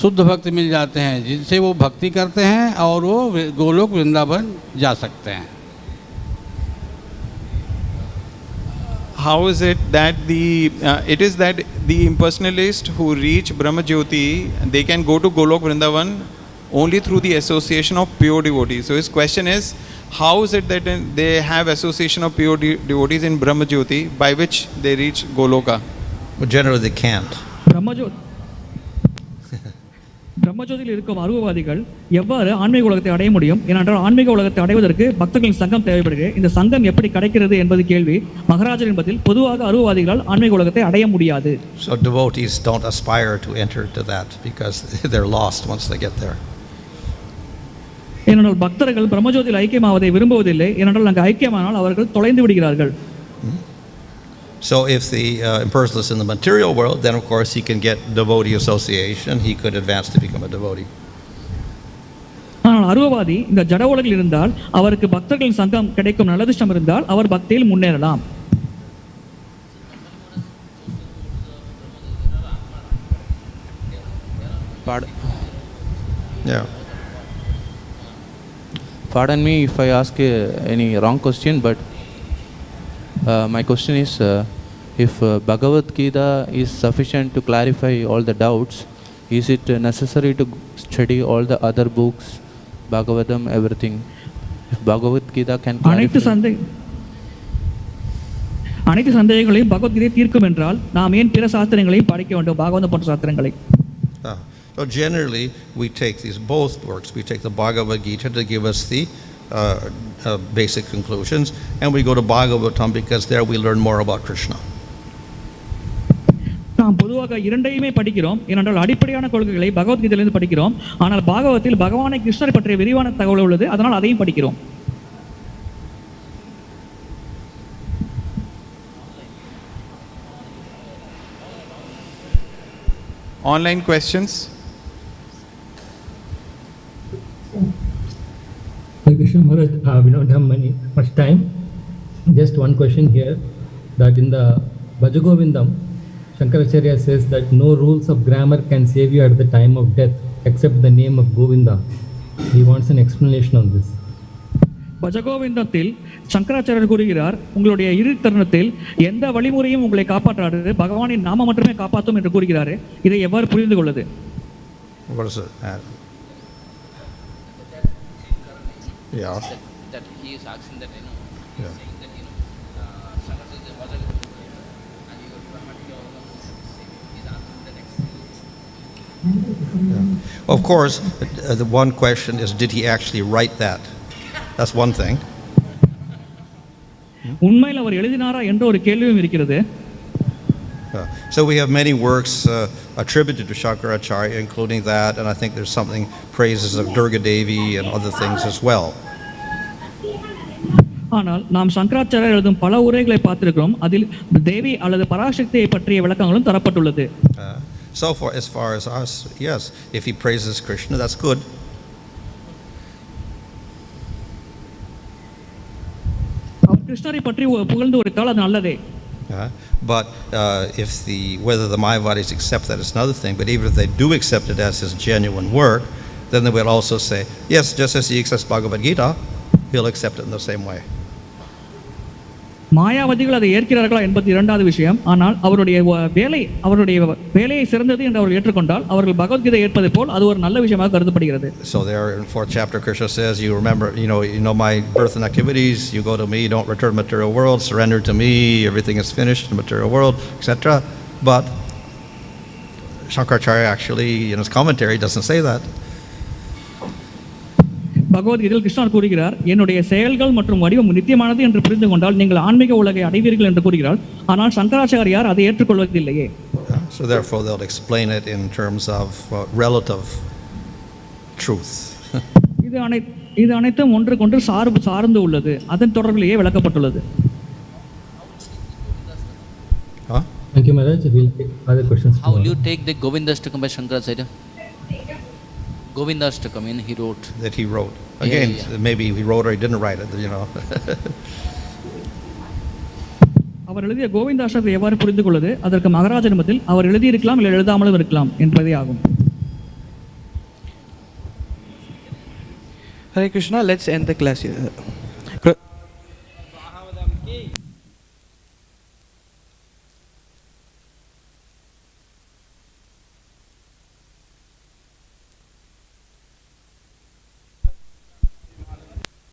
[SPEAKER 8] शुद्ध भक्त मिल जाते हैं जिनसे वो भक्ति करते हैं और वो गोलोक वृंदावन जा सकते हैं.
[SPEAKER 5] How is it that it is that the impersonalists who reach Brahma Jyoti, they can go to Golok Vrindavan only through the association of pure devotees? So his question is, how is it that they have association of pure devotees in Brahma Jyoti by which they reach Goloka?
[SPEAKER 1] But generally they can't.
[SPEAKER 2] பிரம்மஜோதியில் இருக்கும் அருவவாதிகள் எவ்வாறு ஆன்மீக உலகத்தை அடைய முடியும்? ஏனென்றால் ஆன்மீக உலகத்தை அடைவதற்கு பக்தர்களின் சங்கம் தேவைப்படுகிறது. இந்த சங்கம் எப்படி கிடைக்கிறது என்பது கேள்வி. மகாராஜரின் பதில், பொதுவாக அருவவாதிகளால் ஆன்மீக உலகத்தை அடைய முடியாது.
[SPEAKER 1] So devotees don't aspire to enter to that because they're lost once they get there.
[SPEAKER 2] ஏனென்றால் பக்தர்கள் பிரம்மஜோதியில் ஐக்கியமாவதை விரும்புவதில்லை. ஏனென்றால் அங்கு ஐக்கியமானால் அவர்கள் தொலைந்து விடுகிறார்கள்.
[SPEAKER 1] So if the impersonalist in the material world, then of course he can get devotee association. He could advance to become a devotee.
[SPEAKER 2] ஆனால் அருவவாதி இந்த ஜட உலகில் இருந்தால் அவருக்கு பக்தர்களின் சங்கம் கிடைக்கும் நல்லதிஷ்டம் இருந்தால் அவர் பக்தியில் முன்னேறலாம்.
[SPEAKER 1] Yeah.
[SPEAKER 7] Pardon me if I ask any wrong question, but my question is, if Bhagavad Gita is sufficient to clarify all the doubts, is it necessary to study all the other books, Bhagavatam, everything? If Bhagavad Gita can clarify...
[SPEAKER 2] அனைத்து சந்தேகங்களையும் பகவத்கீதை தீர்க்கும் என்றால் நாம் ஏன் பிற சாஸ்திரங்களையும் படிக்க வேண்டும், பாகவதம் போன்ற சாஸ்திரங்களை?
[SPEAKER 1] So generally we take these both works. We take the Bhagavad Gita to give us the basic conclusions, and we go to Bhagavatam because there we learn more about Krishna.
[SPEAKER 2] நாம் பொதுவாக இரண்டையுமே படிக்கிறோம், ஏனென்றால் அடிப்படையான கொள்கைகளை பகவத்கீதையிலிருந்து படிக்கிறோம். ஆனால் பாகவத்தில் பகவானை கிருஷ்ணரை பற்றிய விரிவான தகவல் உள்ளது, அதனால் அதையும் படிக்கிறோம்.
[SPEAKER 5] Online questions?
[SPEAKER 9] Krishna Maharaj, we don't have much time. Just one question here, that in the Bhajagovindam, Shankaracharya says that no rules of grammar can save you at the time of death except the name of Govinda. He wants an explanation on this.
[SPEAKER 2] பஜகோவிந்தத்தில் சங்கராச்சாரியர் கூறுகிறார், உங்களுடைய இறுதி தருணத்தில் எந்த வழிமுறையும் உங்களை காப்பாற்றாது, பகவானின் நாமம் மட்டுமே காப்பாற்றும் என்று கூறுகிறார். இதை எவ்வாறு புரிந்து கொள்வது?
[SPEAKER 1] Yeah.
[SPEAKER 3] That he is asking that, saying that, and he was dramatically he's asking the next.
[SPEAKER 1] Of course, the one question is, did he actually write that? That's one thing.
[SPEAKER 2] உண்மையில் அவர் எழுதினாரா என்ற ஒரு கேள்வியும் இருக்கிறது.
[SPEAKER 1] So we have many works attributed to Shankaracharya, including that, and I think there's something praises of Durga Devi and other things as well.
[SPEAKER 2] ஆனால் நாம் சங்கராச்சாரியர் எழுதும் பல உரைகளை பார்த்திருக்கிறோம், அதில் தேவி அல்லது பராசக்தியை பற்றிய விளக்கங்களும் தரப்பட்டுள்ளது.
[SPEAKER 1] So far, as far as us, yes, if he praises Krishna, that's good.
[SPEAKER 2] அவர் கிருஷ்ணரை பற்றி புகழ்ந்து உரைத்தால் அது நல்லதே.
[SPEAKER 1] But if whether the Mayavadis accept that is another thing. But even if they do accept it as his genuine work, then they will also say, yes, just as he accepts Bhagavad Gita, he'll accept it in the same way.
[SPEAKER 2] மாயாவதிகள் அதை ஏற்கிறார்களா என்பது இரண்டாவது விஷயம். ஆனால் அவருடைய வேலையை சிறந்தது என்று அவர்கள் ஏற்றுக்கொண்டால் அவர்கள் பகவத்கீதை ஏற்பதை போல் அது ஒரு நல்ல விஷயமாக கருதப்படுகிறது.
[SPEAKER 1] So there in 4th chapter Krishna says, you remember, you know my birth and activities, you go to me, don't return material world, surrender to me, everything is finished in the material world, etc. But Shankaracharya actually in his commentary doesn't say that.
[SPEAKER 2] பகவத்கீதையில் கிருஷ்ணர் கூறுகிறார், என்னுடைய செயல்கள் மற்றும் வடிவம் நித்தியமானது என்று புரிந்து கொண்டால் நீங்கள் ஆன்மீக உலகை அடைவீர்கள் என்று கூறுகிறார். ஆனால் சங்கராச்சாரியார் அதை ஏற்றுக்கொள்வதில்லையே.
[SPEAKER 1] So therefore they'll explain it in terms of relative truth.
[SPEAKER 2] இது அனைத்தும் ஒன்றுக்கொன்று சார்ந்து உள்ளது, அதன் தொடர்பிலேயே விளக்கப்பட்டுள்ளது.
[SPEAKER 9] Thank you, Maharaj. We'll take other questions.
[SPEAKER 3] How will you take the Govindastakam by Shankaracharya? Govindastakam, he wrote.
[SPEAKER 1] That he wrote. Again, maybe he wrote or he didn't write it, you know.
[SPEAKER 2] அவர் எழுதிய கோவிந்தாஷ்டகத்தை எவ்வாறு புரிந்து கொள்வது, அதற்கு மகாராஜன் மத்தியில் அவர் எழுதியிருக்கலாம் இல்லை எழுதாமலும் இருக்கலாம் என்பதே ஆகும்.
[SPEAKER 10] Hare Krishna, let's end the class here.